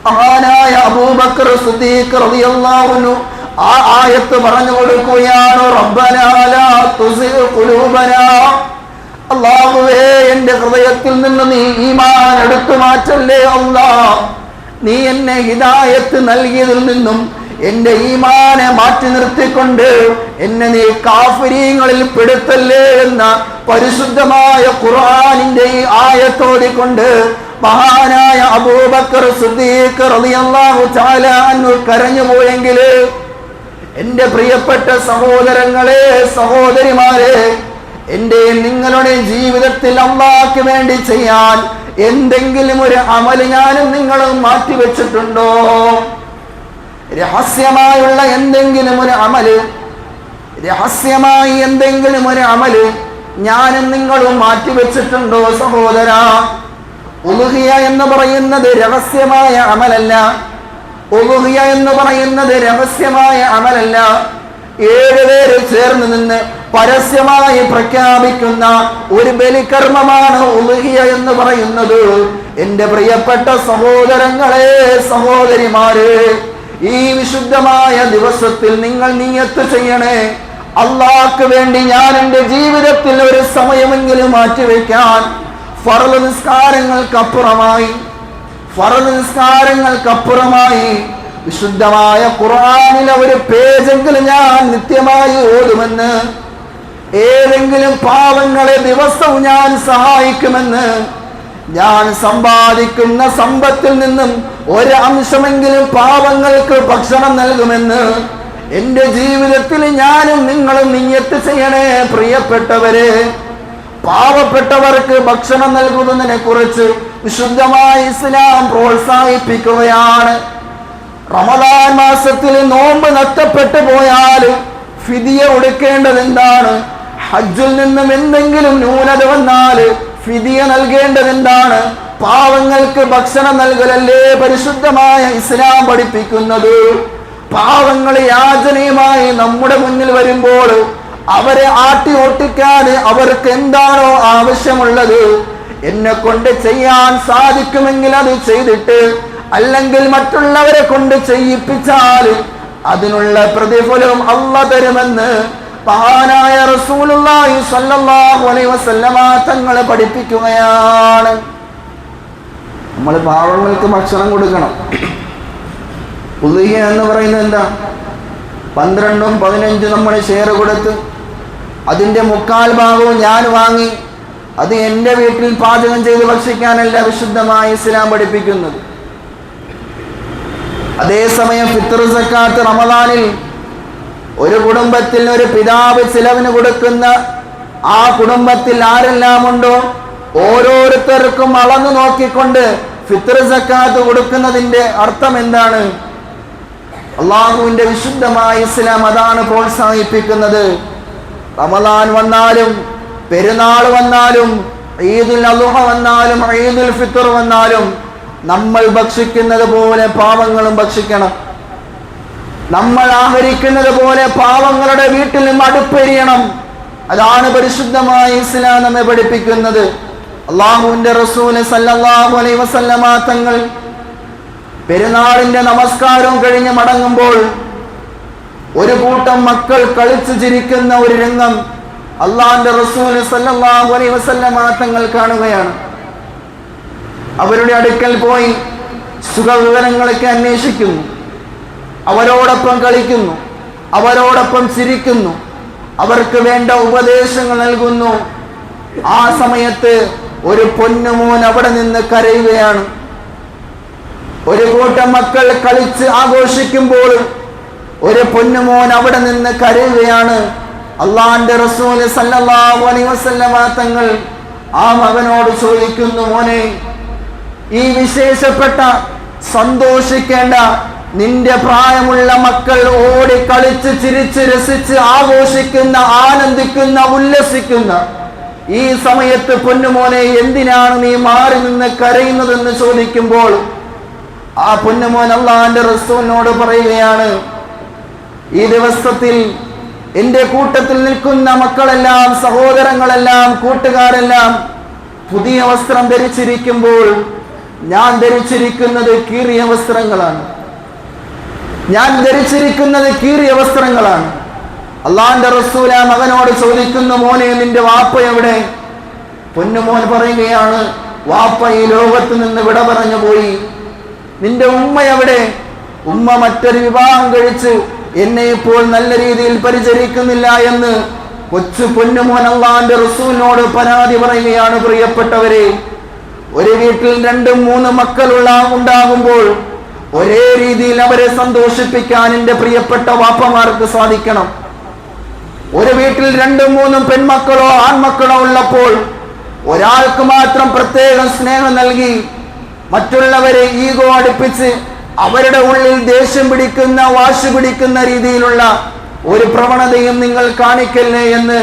മഹാനായ അബൂബക്കർ സിദ്ദീഖ് റളിയല്ലാഹു അൻഹു ആ ആയത്ത് പറഞ്ഞു കൊടുക്കുകയാണ്, റബ്ബനാ ലാ തുസിഗ് ഖുലൂബനാ, അല്ലാഹുവേ എന്റെ ഹൃദയത്തിൽ നിന്ന് നീ ഈമാൻ എടുത്തു മാറ്റല്ലേ അല്ലാഹ്. നീ എന്നെ ഹിദായത്ത് നൽകിയതിൽ നിന്നും എന്റെ ഈമാനെ മാറ്റി നിർത്തിക്കൊണ്ട് എന്നെ നീ കാഫിരീങ്ങളിൽ പെടുത്തല്ലേ എന്ന പരിശുദ്ധമായ ഖുർആനിന്റെ ഈ ആയത്തോടിക്കൊണ്ട് മഹാനായ അബൂബക്കർ സിദ്ദീഖ് റളിയല്ലാഹു തആല അൻഹു കരഞ്ഞുപോയെങ്കിൽ, എൻ്റെ പ്രിയപ്പെട്ട സഹോദരങ്ങളെ, സഹോദരിമാരെ, എൻ്റെ നിങ്ങളുടെ ജീവിതത്തിൽ അല്ലാഹുവിന് വേണ്ടി ചെയ്യാൻ എന്തെങ്കിലും ഒരു അമല് ഞാനും നിങ്ങളും മാറ്റിവെച്ചിട്ടുണ്ടോ? രഹസ്യമായുള്ള എന്തെങ്കിലും ഒരു അമല്, രഹസ്യമായി എന്തെങ്കിലും ഒരു അമല് ഞാനും നിങ്ങളും മാറ്റിവെച്ചിട്ടുണ്ടോ സഹോദരാ? ഉളുഹിയ എന്ന് പറയുന്നത് രഹസ്യമായ അമലല്ല. ഉളുഹിയ എന്ന് പറയുന്നത് രഹസ്യമായ അമലല്ല. 7 പേര് ചേർന്ന് നിന്ന് പരസ്യമായി പ്രഖ്യാപിക്കുന്ന ഒരു ബലികർമ്മമാണ് ഉളുഹിയ എന്ന് പറയുന്നത്. എൻ്റെ പ്രിയപ്പെട്ട സഹോദരങ്ങളെ, സഹോദരിമാരെ, ഈ വിശുദ്ധമായ ദിവസത്തിൽ നിങ്ങൾ നിയ്യത്ത് ചെയ്യണേ, അല്ലാഹുവിന് വേണ്ടി ഞാൻ എൻ്റെ ജീവിതത്തിൽ ഒരു സമയമെങ്കിലും മാറ്റിവെക്കാൻ. ഫർള് നിസ്കാരങ്ങൾക്കപ്പുറമായി വിശുദ്ധമായ ഖുർആനിലെ ഒരു പേജെങ്കിലും ഞാൻ നിത്യമായി ഓതുമെന്ന്, ഏതെങ്കിലും പാവങ്ങളെ ദിവസവും ഞാൻ സഹായിക്കുമെന്ന്, ഞാൻ സമ്പാദിക്കുന്ന സമ്പത്തിൽ നിന്നും ഒരു അംശമെങ്കിലും പാവങ്ങൾക്ക് ഭക്ഷണം നൽകുമെന്ന് എൻ്റെ ജീവിതത്തിൽ ഞാനും നിങ്ങളും നിയ്യത്ത് ചെയ്യണേ പ്രിയപ്പെട്ടവരെ. പാവപ്പെട്ടവർക്ക് ഭക്ഷണം നൽകുന്നതിനെ കുറിച്ച് വിശുദ്ധമായ ഇസ്ലാം പ്രോത്സാഹിപ്പിക്കുകയാണ്. റമദാൻ മാസത്തിൽ നോമ്പ് നഷ്ടപ്പെട്ടു പോയാൽ ഫിദിയ കൊടുക്കേണ്ടത് എന്താണ്? ഹജ്ജിൽ നിന്നും എന്തെങ്കിലും ന്യൂനത വന്നാൽ ഫിദിയ നൽകേണ്ടത് എന്താണ്? പാവങ്ങൾക്ക് ഭക്ഷണം നൽകലല്ലേ പരിശുദ്ധമായ ഇസ്ലാം പഠിപ്പിക്കുന്നത്. പാവങ്ങൾ യാചനയുമായി നമ്മുടെ മുന്നിൽ വരുമ്പോൾ അവരെ ആട്ടി ഓട്ടിക്കാൻ അവർക്ക് എന്താണോ ആവശ്യമുള്ളത്, എന്നെ കൊണ്ട് ചെയ്യാൻ സാധിക്കുമെങ്കിൽ അത് ചെയ്തിട്ട്, അല്ലെങ്കിൽ മറ്റുള്ളവരെ കൊണ്ട് ചെയ്യിപ്പിച്ചാൽ അതിനുള്ള പ്രതിഫലം അല്ലാഹു തരുമെന്ന് മഹാനായ റസൂലുള്ളാഹി സ്വല്ലല്ലാഹു അലൈഹി വസല്ലമ തങ്ങൾ പഠിപ്പിക്കുകയാണ്. നമ്മൾ പാവങ്ങൾക്ക് ഭക്ഷണം കൊടുക്കണം. ഉളുഹിയ എന്ന് പറയുന്നത് എന്താ? 12ഉം 15 നമ്മൾ ഷെയർ കൊടുത്ത് അതിൻ്റെ 3/4 ഭാഗവും ഞാൻ വാങ്ങി അത് എൻ്റെ വീട്ടിൽ പാചകം ചെയ്ത് ഭക്ഷിക്കാനല്ല വിശുദ്ധമായ ഇസ്ലാം പഠിപ്പിക്കുന്നത്. അതേസമയം ഫിത്ർ സക്കാത്ത് റമദാനിൽ ഒരു കുടുംബത്തിൽ ഒരു പിതാവ് ചിലവിന് കൊടുക്കുന്ന ആ കുടുംബത്തിൽ ആരെല്ലാം ഉണ്ടോ ഓരോരുത്തർക്കും അളന്നു നോക്കിക്കൊണ്ട് ഫിത്ർ സക്കാത്ത് കൊടുക്കുന്നതിൻ്റെ അർത്ഥം എന്താണ്? അള്ളാഹുവിൻ്റെ വിശുദ്ധമായ ഇസ്ലാം അതാണ് പ്രോത്സാഹിപ്പിക്കുന്നത്. റമദാൻ വന്നാലും പെരുന്നാൾ വന്നാലും ഈദുൽ അദ്ഹ വന്നാലും ഈദുൽ ഫിത്ർ വന്നാലും നമ്മൾ ഭക്ഷിക്കുന്നത് പോലെ പാവങ്ങളും ഭക്ഷിക്കണം. നമ്മൾ ആഹരിക്കുന്നത് പോലെ പാവങ്ങളുടെ വീട്ടിലും അടുപ്പെരിയണം. അതാണ് പരിശുദ്ധമായ ഇസ്ലാം നമ്മെ പഠിപ്പിക്കുന്നത്. അള്ളാഹുവിന്റെ റസൂൽ സല്ലല്ലാഹു അലൈഹി വസല്ലമ തങ്ങൾ പെരുന്നാളിന്റെ നമസ്കാരവും കഴിഞ്ഞ് മടങ്ങുമ്പോൾ ഒരു കൂട്ടം മക്കൾ കളിച്ചു ചിരിക്കുന്ന ഒരു രംഗം അള്ളാഹുവിന്റെ റസൂൽ സല്ലല്ലാഹു അലൈഹി വസല്ലമ തങ്ങൾ കാണുകയാണ്. അവരുടെ അടുക്കൽ പോയി സുഖവിവരങ്ങളൊക്കെ അന്വേഷിക്കുന്നു, അവരോടൊപ്പം കളിക്കുന്നു, അവരോടൊപ്പം ചിരിക്കുന്നു, അവർക്ക് വേണ്ട ഉപദേശങ്ങൾ നൽകുന്നു. ആ സമയത്ത് ഒരു പൊന്നുമോൻ അവിടെ നിന്ന് കരയുകയാണ്. ഒരു കൂട്ടം മക്കൾ കളിച്ച് ആഘോഷിക്കുമ്പോൾ ഒരു പൊന്നുമോൻ അവിടെ നിന്ന് കരയുകയാണ്. അള്ളാഹുവിന്റെ റസൂൽ സല്ലല്ലാഹു അലൈഹി വസല്ലമ തങ്ങൾ ആ മകനോട് ചോദിക്കുന്നു, മോനെ, ഈ വിശേഷപ്പെട്ട സന്തോഷിക്കേണ്ട നിന്റെ പ്രായമുള്ള മക്കൾ ഓടി കളിച്ച് ചിരിച്ച് രസിച്ച് ആഘോഷിക്കുന്ന, ആനന്ദിക്കുന്ന, ഉല്ലസിക്കുന്ന ഈ സമയത്ത് പൊന്നുമോനെ എന്തിനാണ് നീ മാറി നിന്ന് കരയുന്നതെന്ന് ചോദിക്കുമ്പോൾ ആ പൊന്നുമോൻ അള്ളാഹുവിന്റെ റസൂലിനോട് പറയുകയാണ്, ഈ ദിവസത്തിൽ എൻ്റെ കൂട്ടത്തിൽ നിൽക്കുന്ന മക്കളെല്ലാം, സഹോദരങ്ങളെല്ലാം, കൂട്ടുകാരെല്ലാം പുതിയ വസ്ത്രം ധരിച്ചിരിക്കുമ്പോൾ ഞാൻ ധരിച്ചിരിക്കുന്നത് കീറിയ വസ്ത്രങ്ങളാണ്. അള്ളാഹുവിന്റെ റസൂൽ ആ മകനോട് ചോദിക്കുന്നു, മോനെ, നിന്റെ വാപ്പ എവിടെ? പൊന്നുമോൻ പറയുകയാണ്, വാപ്പ ഈ ലോകത്ത് നിന്ന് വിട പറഞ്ഞു പോയി. നിന്റെ ഉമ്മ എവിടെ? ഉമ്മ മറ്റൊരു വിവാഹം കഴിച്ച് എന്നെ ഇപ്പോൾ നല്ല രീതിയിൽ പരിചരിക്കുന്നില്ല എന്ന് കൊച്ചു പൊന്നുമോൻ അള്ളാഹുവിന്റെ റസൂലിനോട് പരാതി പറയുകയാണ്. പ്രിയപ്പെട്ടവരെ, ഒരു വീട്ടിൽ 2-3 മക്കളുള്ള ഉണ്ടാകുമ്പോൾ ഒരേ രീതിയിൽ അവരെ സന്തോഷിപ്പിക്കാൻ എൻ്റെ പ്രിയപ്പെട്ട വാപ്പമാർക്ക് സാധിക്കണം. ഒരു വീട്ടിൽ 2-3 പെൺമക്കളോ ആൺമക്കളോ ഉള്ളപ്പോൾ ഒരാൾക്ക് മാത്രം പ്രത്യേകം സ്നേഹം നൽകി മറ്റുള്ളവരെ ഈഗോ അടുപ്പിച്ച് അവരുടെ ഉള്ളിൽ ദേഷ്യം പിടിക്കുന്ന, വാശി പിടിക്കുന്ന രീതിയിലുള്ള ഒരു പ്രവണതയും നിങ്ങൾ കാണിക്കല്ലേ എന്ന്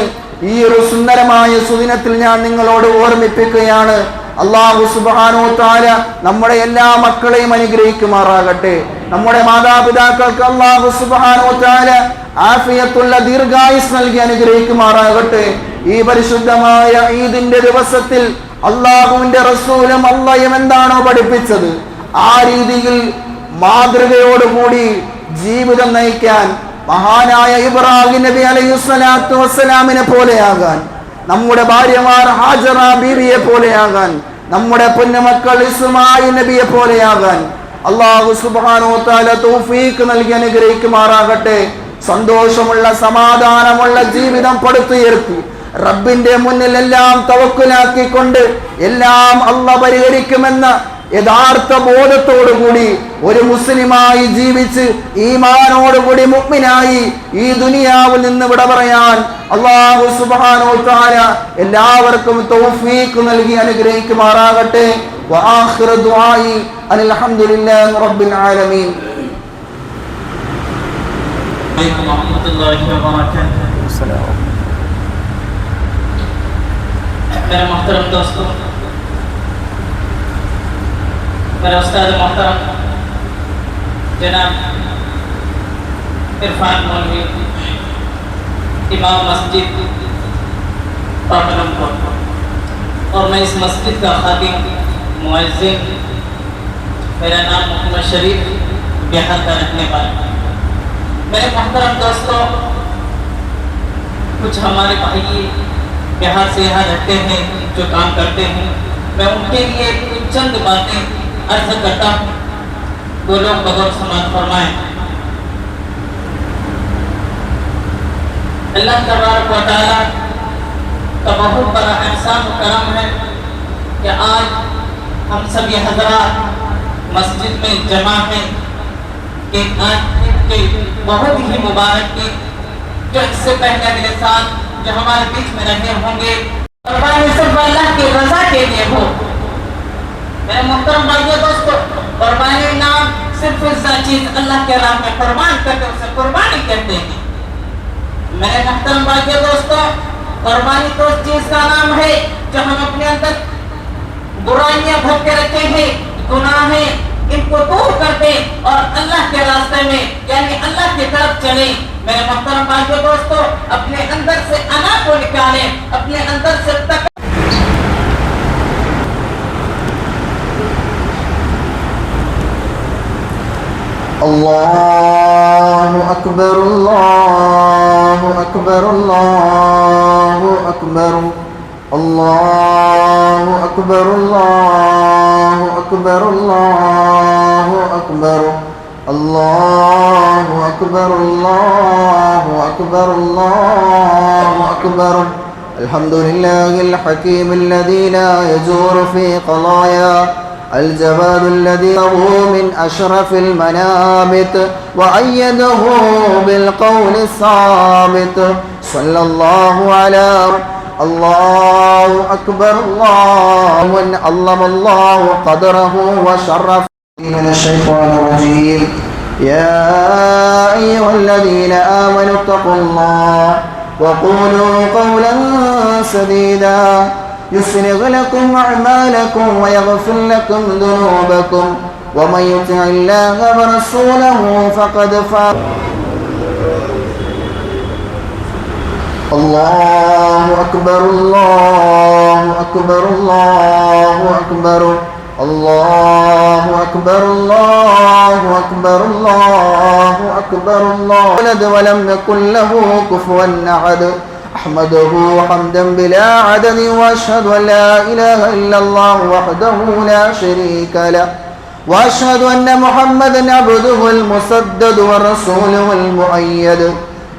ഈ ഒരു സുന്ദരമായ സുദിനത്തിൽ ഞാൻ നിങ്ങളോട് ഓർമ്മിപ്പിക്കുകയാണ്. അല്ലാഹു സുബ്ഹാനഹു വ തആല നമ്മുടെ എല്ലാ മക്കളെയും അനുഗ്രഹിക്കുമാറാകട്ടെ. നമ്മുടെ മാതാപിതാക്കൾക്ക് അല്ലാഹു സുബ്ഹാനഹു വ തആല ആഫിയത്തുള്ള ദീർഘായുസ് നൽകി അനുഗ്രഹിക്കുമാറാകട്ടെ. ഈ പരിശുദ്ധമായ ഈദിന്റെ ദിവസത്തിൽ അല്ലാഹുവിന്റെ റസൂലും അല്ലാഹയും എന്താണോ പഠിപ്പിച്ചത് ആ രീതിയിൽ മാതൃകയോടുകൂടി ജീവിതം നയിക്കാൻ മഹാനായ ഇബ്രാഹിം നബി അലൈഹിസ്സലാത്തു വസ്സലാമിനെ പോലെയാകാൻ, നമ്മുടെ ഭാര്യമാർ ഹാജറ ബീവിയെ പോലെയാകാൻ, നമ്മുടെ പൊന്നുമക്കൾ ഇസ്മായിൽ നബിയെ പോലെയാകാൻ അല്ലാഹു സുബ്ഹാനഹു വ തആല തൗഫീഖ് നൽകി അനുഗ്രഹിക്കുമാറാകട്ടെ. സന്തോഷമുള്ള സമാധാനമുള്ള ജീവിതം പടുത്തുയർത്തി റബ്ബിന്റെ മുന്നിൽ എല്ലാം തവക്കുലാക്കിക്കൊണ്ട് എല്ലാം അല്ലാഹ് പരിഹരിക്കുമെന്ന യഥാർത്ഥ ബോധത്തോടുകൂടി ഒരു മുസ്ലിമായി ജീവിച്ച് ഈമാനോടുകൂടി മുഅ്മിനായി ഈ ദുനിയാവിൽ നിന്ന് വിട പറയാൻ അല്ലാഹു സുബ്ഹാനഹു വ തആല എല്ലാവർക്കും തൗഫീഖ് നൽകി അനുഗ്രഹിക്കുമാറാകട്ടെ. വആഖിറു ദുആഇ അൽഹംദുലില്ലാഹി റബ്ബിൽ ആലമീൻ. വറഹ്മത്തുള്ളാഹി വബറകാതുഹു. मेरे मोहतरम दोस्तों, मेरे उस्ताद मोहतरम जनाब इरफान मौलवी, इमाम मस्जिद पापनमपुर, और मैं इस मस्जिद का खादिम मुअज्जिन, मेरा नाम मोहम्मद शरीफ बिहार का रहने वाला। मेरे मोहतरम दोस्तों, कुछ हमारे भाई बिहार से यहाँ रहते हैं, जो काम करते हैं, मैं उनके लिए कुछ चंद बातें अर्ज करता हूँ। वो लोग बगौर समाज फरमाएं। अल्लाह तबारक व तआला का बहुत बड़ा एहसान व करम है कि आज हम सभी हजरात मस्जिद में जमा हैं कि आज के बहुत ही मुबारक के जो इससे पहले अगले साल जो हमारे बीच में रहे होंगे, कुर्बानी सिर्फ अल्लाह की रजा के लिए हो। मेरे मुहतरम भाइयों दोस्तों, कुर्बानी नाम सिर्फ इस चीज अल्लाह के राह में कुर्बान करके उसे कुर्बानी कहते हैं। मेरे मुहतरम भाइयों दोस्तों, कुर्बानी तो उस चीज का नाम है जो हम अपने अंदर बुराइयां भर के रखे हैं, गुनाहें, इनको दूर करते और अल्लाह के रास्ते में यानी अल्लाह की तरफ चले। मेरे मोहतरम भाइयों दोस्तों, अपने अंदर से अना को निकालें, अपने अंदर से तक अल्लाहु अकबर अल्लाहु अकबर अल्लाहु अकबर अल्लाहु अकबर अल्लाहु अकबर अल्लाहु अकबर अल्लाहु अकबर अल्लाहु अकबर अल्लाहु अकबर अल्हम्दुलिल्लाहिल हकीमिल लज़ी ला यजूरु फी क़लाया الجواد الذي له من أشرف المنابت وأيده بالقول الثابت صلى الله على الله أكبر الله من علم الله قدره وشرف. من الشيطان الرجيم. يا أيها الذين آمنوا اتقوا الله وقولوا قولا سديدا يصلح لكم أعمالكم ويغفر لكم ذنوبكم ومن يطع الله ورسوله فقد فاز. الله أكبر الله أكبر الله أكبر الله أكبر الله أكبر الله أكبر الله ولد ولم يكن له كفوا أحد أحمده حمدا بلا عدد وأشهد أن لا إله إلا الله وحده لا شريك له وأشهد أن محمدا عبده المسدد ورسوله المؤيد.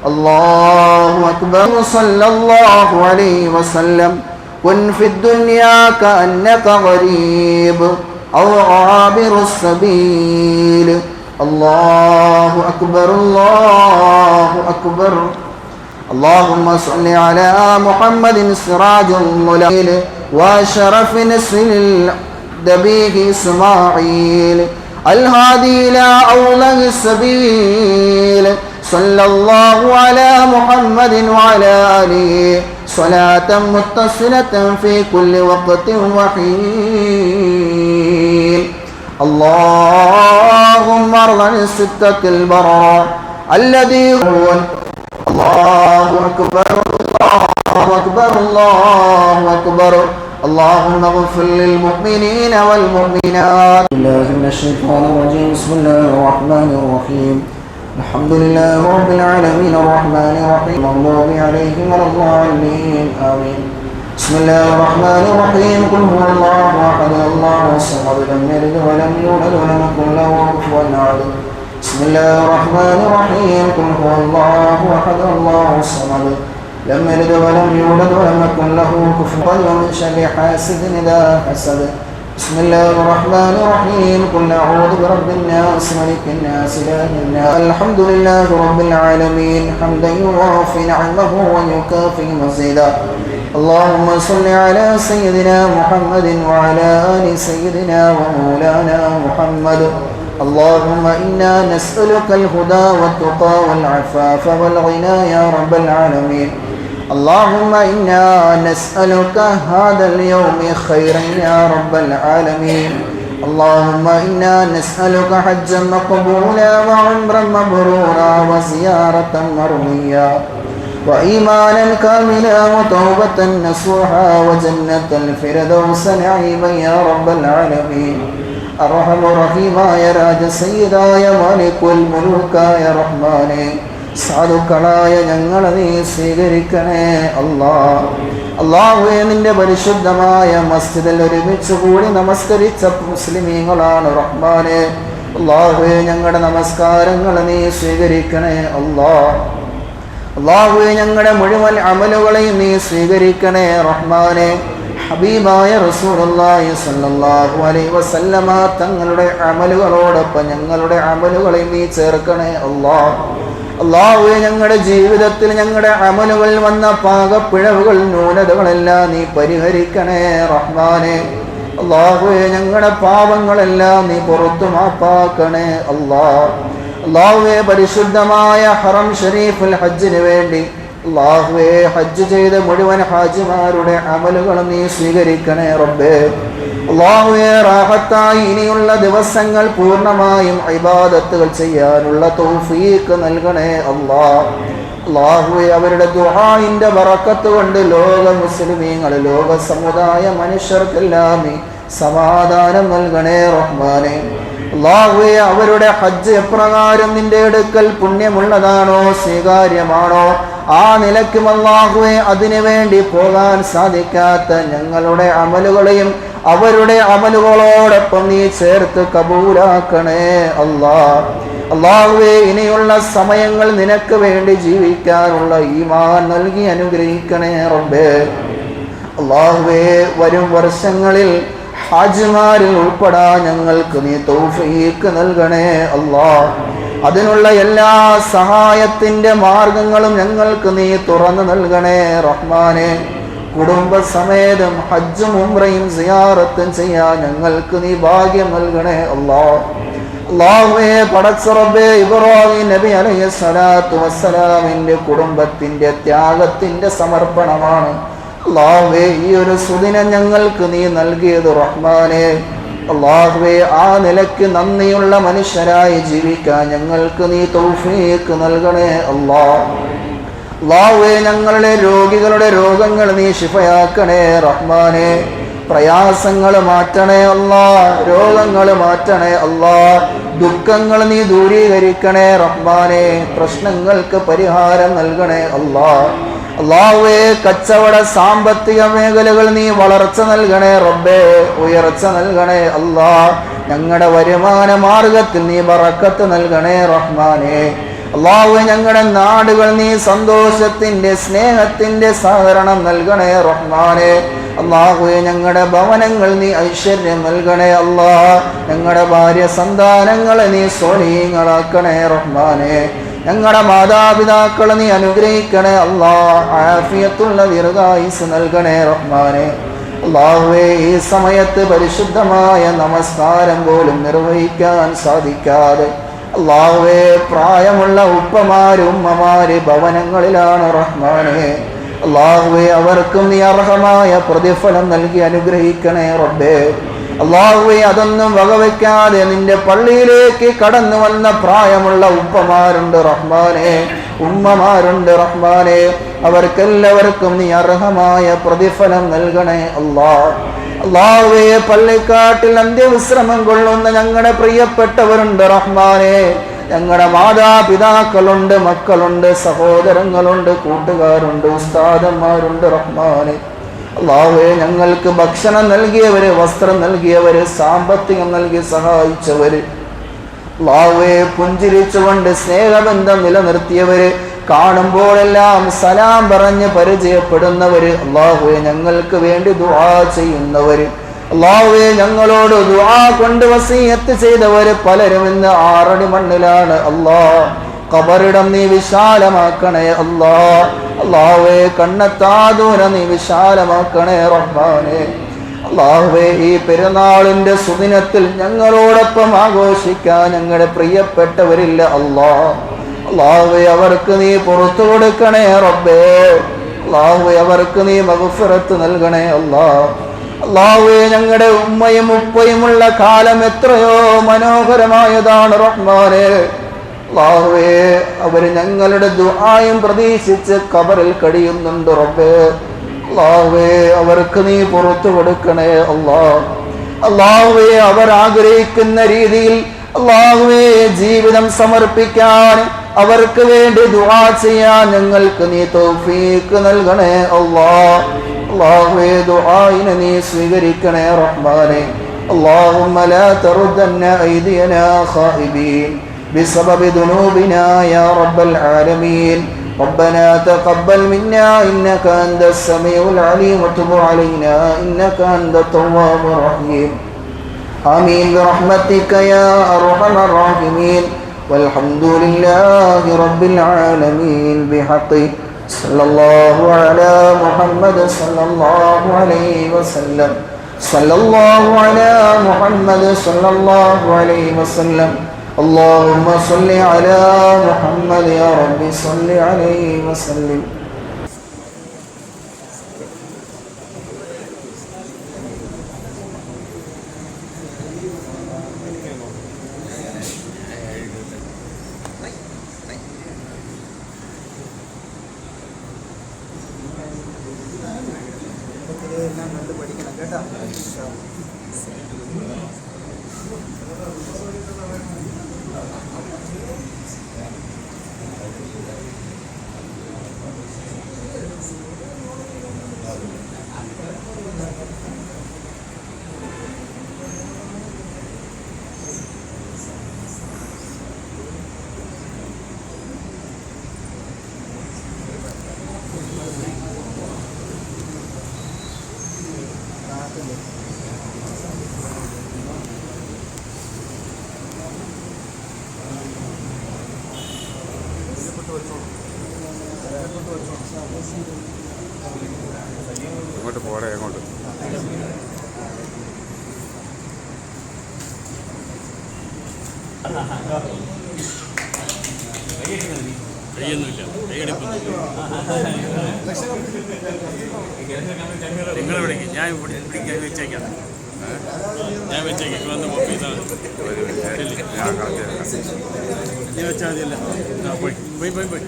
الله أكبر صلى الله عليه وسلم كن في الدنيا كأنك غريب أو عابر السبيل الله أكبر الله أكبر اللهم صل على محمد سراج الضلال وشرف نسل الدبيه إسماعيل الهادي إلى أوله السبيل صلى الله على محمد وعلى آله صلاة متصلة في كل وقت وحين اللهم ارض عن الستة البراء الذي هو الله أكبر الله أكبر الله أكبر اللهم اغفر للمؤمنين والمؤمنات. الله من الشيطان الرجيم. بسم الله الرحمن الرحيم. الحمد لله رب العالمين الرحمن الرحيم المغضوب عليهم ولا الضالين آمين. بسم الله الرحمن الرحيم. قل هو الله أحد الله الصمد لم يلد ولم يولد ولم يكن له كفوا أحد. بسم الله الرحمن الرحيم. قل هو الله أحد الله الصمد لم يلد ولم يولد ولم يكن له كفوا أحد. ومن شر حاسد إذا حسد. بسم الله الرحمن الرحيم. قل أعوذ برب الناس ملك الناس إله الناس. الحمد لله رب العالمين حمدا يوافي نعمه ويكافئ مزيدا. اللهم صل على سيدنا محمد وعلى آل سيدنا ومولانا محمد. اللهم إنا نسألك الهدى والتقى والعفاف والغنى يا رب العالمين. اللهم إنا نسألك هذا اليوم خيرا يا رب العالمين. اللهم إنا نسألك حجا مقبولا وعمرا مبرورا وزيارة مرضية وإيمانا كاملا وتوبة نصوحا وجنة الفردوس نعيما يا رب العالمين. أرحم الرحيما يا راج سيدا يا مالك الملوك يا رحمن സാധുക്കളായ ഞങ്ങളെ നീ സ്വീകരിക്കണേ അല്ലാഹ്. അല്ലാഹുവേ, നിന്റെ പരിശുദ്ധമായ മസ്ജിദിൽ ഒരുമിച്ച് കൂടി നമസ്കരിച്ച മുസ്ലിമീങ്ങളാണ് റഹ്മാനെ. അല്ലാഹുവേ, ഞങ്ങളുടെ നമസ്കാരങ്ങൾ നീ സ്വീകരിക്കണേ അല്ലാഹ്. അല്ലാഹുവേ, ഞങ്ങളുടെ മുഴുവൻ അമലുകളെയും നീ സ്വീകരിക്കണേ റഹ്മാനെ. ഹബീബായ റസൂലുള്ളാഹി സ്വല്ലല്ലാഹു അലൈഹി വസല്ലമ തങ്ങളുടെ അമലുകളോടൊപ്പം ഞങ്ങളുടെ അമലുകളെയും നീ ചേർക്കണേ അല്ലാഹ്. അല്ലാഹുവേ, ഞങ്ങളുടെ ജീവിതത്തിൽ ഞങ്ങളുടെ അമലുകളിൽ വന്ന പാകപ്പിഴവുകൾ ന്യൂനതകളെല്ലാം നീ പരിഹരിക്കണേ റഹ്മാനെ. അല്ലാഹുവേ, ഞങ്ങളുടെ പാപങ്ങളെല്ലാം നീ പുറത്തു മാപ്പാക്കണേ അല്ലാഹ്. അല്ലാഹുവേ, പരിശുദ്ധമായ ഹറം ഷരീഫുൽ ഹജ്ജിന് വേണ്ടി അല്ലാഹുവേ ഹജ്ജ് ചെയ്ത മുഴുവൻ ഹാജിമാരുടെ അമലുകളും നീ സ്വീകരിക്കണേ റബ്ബേ. അല്ലാഹുവേ, റാഹത്തായി ഇനിയുള്ള ദിവസങ്ങൾ പൂർണ്ണമായും ഇബാദത്തുകൾ ചെയ്യാനുള്ള തൗഫീഖ് നൽകണേ അല്ലാഹ്. അല്ലാഹുവേ, അവരുടെ ദുആഇന്റെ ബറക്കത്ത് കൊണ്ട് ലോക മുസ്ലിമീങ്ങൾ ലോക സമുദായ മനുഷ്യർക്കെല്ലാം സമാധാനം നൽകണേ റഹ്മാനെ. അല്ലാഹുവേ, അവരുടെ ഹജ്ജ് എപ്രകാരം നിന്റെ അടുക്കൽ പുണ്യമുള്ളതാണോ സ്വീകാര്യമാണോ ആ നിലയ്ക്കും അല്ലാഹുവേ അതിനു വേണ്ടി പോകാൻ സാധിക്കാത്ത ഞങ്ങളുടെ അമലുകളെയും അവരുടെ അമലുകളോടൊപ്പം നീ ചേർത്ത് കബൂലാക്കണേ അല്ലാഹ്. അല്ലാഹുവേ, ഇനിയുള്ള സമയങ്ങൾ നിനക്ക് വേണ്ടി ജീവിക്കാനുള്ള ഈമാൻ നൽകി അനുഗ്രഹിക്കണേ റബ്ബേ. അല്ലാഹുവേ, വരും വർഷങ്ങളിൽ ഹാജിമാരിൽ ഉൾപ്പെടാൻ ഞങ്ങൾക്ക് നീ തൗഫീഖ് നൽകണേ അല്ലാഹ്. അതിനുള്ള എല്ലാ സഹായത്തിന്റെ മാർഗങ്ങളും ഞങ്ങൾക്ക് നീ തുറന്നു നൽകണേ റഹ്മാനെ. കുടുംബസമേതം ഹജ്ജും ഉംറയും സിയാറത്തും ചെയ്യാൻ ഞങ്ങൾക്ക് നീ ഭാഗ്യം നൽകണേ അല്ലാഹ്. അല്ലാഹുവേ, പടച്ച റബ്ബേ, ഇബ്രാഹിം നബി അലൈഹിസ്സലാത്തു വസ്സലാമിന്റെ കുടുംബത്തിന്റെ ത്യാഗത്തിന്റെ സമർപ്പണമാണ് അല്ലാഹുവേ ഈ ഒരു സുദിനം ഞങ്ങൾക്ക് നീ നൽകിയത് റഹ്മാനെ. അല്ലാഹുവേ, ആ നിലയ്ക്ക് നന്ദിയുള്ള മനുഷ്യരായി ജീവിക്കാൻ ഞങ്ങൾക്ക് നീ തൗഫീഖ് നൽകണേ അല്ലാഹ്. അല്ലാഹുവേ, ഞങ്ങളുടെ രോഗികളുടെ രോഗങ്ങൾ നീ ശിഫയാക്കണേ റഹ്മാനെ. പ്രയാസങ്ങൾ മാറ്റണേ അല്ലാഹ്, രോഗങ്ങൾ മാറ്റണേ അല്ലാഹ്, ദുഃഖങ്ങൾ നീ ദൂരീകരിക്കണേ റഹ്മാനെ. പ്രശ്നങ്ങൾക്ക് പരിഹാരം നൽകണേ അല്ലാഹ്. അല്ലാഹുവേ, കച്ചവട സാമ്പത്തിക മേഖലകൾ നീ വളർച്ച നൽകണേ റബ്ബേ, ഉയർച്ച നൽകണേ അല്ലാഹ്. ഞങ്ങളുടെ വരുമാന മാർഗത്തിൽ നീ ബറക്കത്ത് നൽകണേ റഹ്മാനെ. അല്ലാഹുവേ ഞങ്ങളുടെ നാടുകൾ നീ സന്തോഷത്തിന്റെ സ്നേഹത്തിന്റെ സഹകരണം നൽകണേ റഹ്മാനെ. അല്ലാഹുവേ ഞങ്ങളുടെ ഭവനങ്ങൾ നീ ഐശ്വര്യം നൽകണേ അല്ലാ. ഞങ്ങളുടെ ഭാര്യ സന്താനങ്ങളെ നീ സ്വാലിഹീങ്ങളാക്കണേ റഹ്മാനെ. ഞങ്ങളുടെ മാതാപിതാക്കളെ നീ അനുഗ്രഹിക്കണേ അല്ലാ. ആഫിയത്തുള്ള ദീർഘായുസ്സ് നൽകണേ റഹ്മാനെ. അല്ലാഹുവേ ഈ സമയത്ത് പരിശുദ്ധമായ നമസ്കാരം പോലും നിർവഹിക്കാൻ സാധിക്കാതെ അല്ലാഹുവേ പ്രായമുള്ള ഉപ്പമാര് ഉമ്മമാര് ഭവനങ്ങളിലാണ് റഹ്മാനെ. അല്ലാഹുവേ അവർക്കും നീ അർഹമായ പ്രതിഫലം നൽകി അനുഗ്രഹിക്കണേ റബ്ബേ. അല്ലാഹുവേ അതൊന്നും വകവയ്ക്കാതെ നിന്റെ പള്ളിയിലേക്ക് കടന്നു വന്ന പ്രായമുള്ള ഉപ്പമാരുണ്ട് റഹ്മാനെ, ഉമ്മമാരുണ്ട് റഹ്മാനെ. അവർക്കെല്ലാവർക്കും നീ അർഹമായ പ്രതിഫലം നൽകണേ അല്ലാ. അല്ലാഹുവേ പള്ളിക്കാട്ടിൽ അന്ത്യവിശ്രമം കൊള്ളുന്ന ഞങ്ങളുടെ പ്രിയപ്പെട്ടവരുണ്ട് റഹ്മാനെ. ഞങ്ങളുടെ മാതാപിതാക്കളുണ്ട്, മക്കളുണ്ട്, സഹോദരങ്ങളുണ്ട്, കൂട്ടുകാരുണ്ട്, ഉസ്താദന്മാരുണ്ട് റഹ്മാനെ. അല്ലാഹുവേ ഞങ്ങൾക്ക് ഭക്ഷണം നൽകിയവര്, വസ്ത്രം നൽകിയവര്, സാമ്പത്തികം നൽകി സഹായിച്ചവര്, അല്ലാഹുവേ പുഞ്ചിരിച്ചുകൊണ്ട് സ്നേഹബന്ധം നിലനിർത്തിയവര്, കാണുമ്പോഴെല്ലാം സലാം പറഞ്ഞ് പരിചയപ്പെടുന്നവര്, അല്ലാഹുവേ ഞങ്ങൾക്ക് വേണ്ടി ദുആ ചെയ്യുന്നവര്, അല്ലാഹുവേ ഞങ്ങളോട് ദുആ കൊണ്ട് വസിയത്ത് ചെയ്തവര് പലരും ഇന്ന് 6 അടി മണ്ണിലാണ്. അല്ലാഹ് ഖബറിടം നീ വിശാലമാക്കണേ അല്ലാ. അല്ലാഹുവേ കണ്ണെത്താ ദൂരം നീ വിശാലമാക്കണേ റഹ്മാനെ. അല്ലാഹുവേ ഈ പെരുന്നാളിന്റെ സുദിനത്തിൽ ഞങ്ങളോടൊപ്പം ആഘോഷിക്കാൻ ഞങ്ങളുടെ പ്രിയപ്പെട്ടവരില്ല അല്ലാ. അല്ലാഹുവേ അവർക്ക് നീ പുറത്തു കൊടുക്കണേ റബ്ബേ. അല്ലാഹുവേ അവർക്ക് നീ മഗ്ഫിറത്ത് നൽകണേ അല്ലാ. അല്ലാഹുവേ ഞങ്ങളുടെ ഉമ്മയും ഉപ്പയുമുള്ള കാലം എത്രയോ മനോഹരമായതാണ് റഹ്മാനെ. അല്ലാഹുവേ അവര് ഞങ്ങളുടെ ദുആയും പ്രതീക്ഷിച്ച് ഖബറിൽ കഴിയുന്നുണ്ട് റബ്ബേ. അല്ലാഹുവേ അവർക്ക് നീ പുറത്തു കൊടുക്കണേ അല്ലാ. അല്ലാഹുവേ അവർ ആഗ്രഹിക്കുന്ന രീതിയിൽ അല്ലാഹുവേ ജീവിതം സമർപ്പിക്കാൻ, അവർക്ക് വേണ്ടി ദുആ ചെയ്യാൻ ഞങ്ങൾക്ക് നീ തൗഫീഖ് നൽകണേ അല്ലാ. അല്ലാഹുവേ ദുആയിനെ നീ സ്വീകരിക്കണേ റഹ്മാനെ. اللهم لا تردن أيدينا خائبين بسبب ذنوبنا يا رب العالمين. ربنا تقبل منا إنك أنت السميع العليم وتب علينا إنك أنت التواب الرحيم. آمين برحمتك يا أرحم الراحمين. والحمد لله رب العالمين بحقه صلى الله على محمد صلى الله عليه وسلم. صلى الله على محمد صلى الله عليه وسلم. اللهم صل على محمد يا رب صل عليه وسلم. അങ്ങോട്ട് പോടെ അങ്ങോട്ട്. നിങ്ങൾ വിളിക്കും, ഞാൻ വിളിക്കാൻ വെച്ചേക്കാം. ഞാൻ വെച്ചേക്കാം വന്ന് ഓഫീസാണ് ഞാൻ വെച്ചാൽ മതിയല്ല. പോയി പോയി പോയി പോയി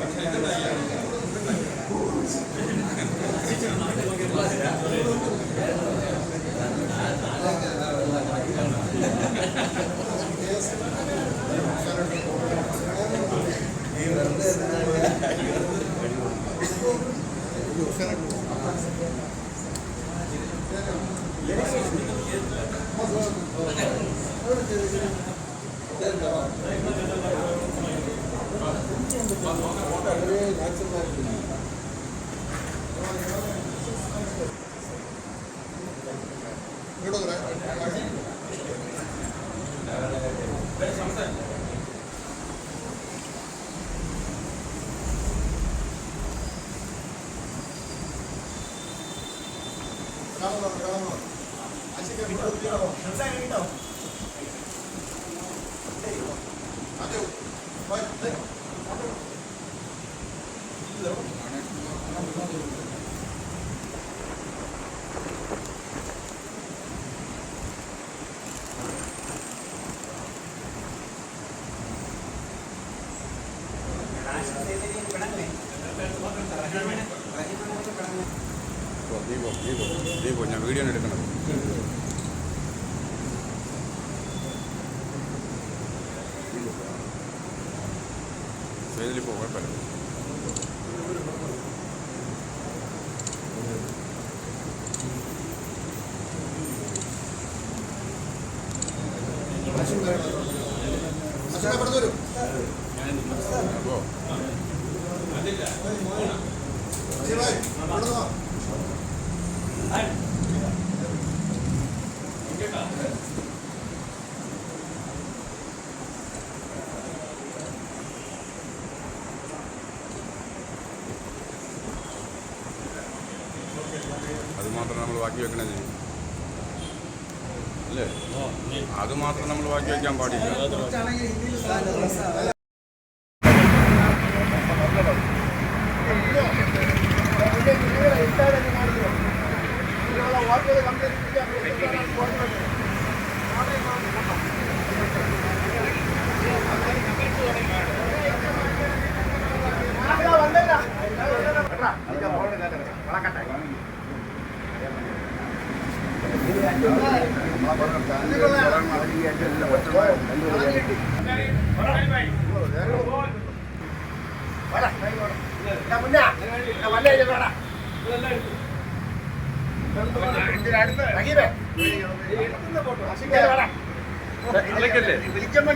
Gracias. നീ പോ ഞാൻ വീഡിയോ എടുക്കണം. ഇതിലിപ്പോൾ കുഴപ്പമില്ല. അത് മാത്രം നമ്മൾ ബാക്കി വെക്കണേ അല്ലേ? അത് മാത്രം നമ്മൾ ബാക്കി വയ്ക്കാൻ പാടില്ല. വിളിക്കുമ്പോ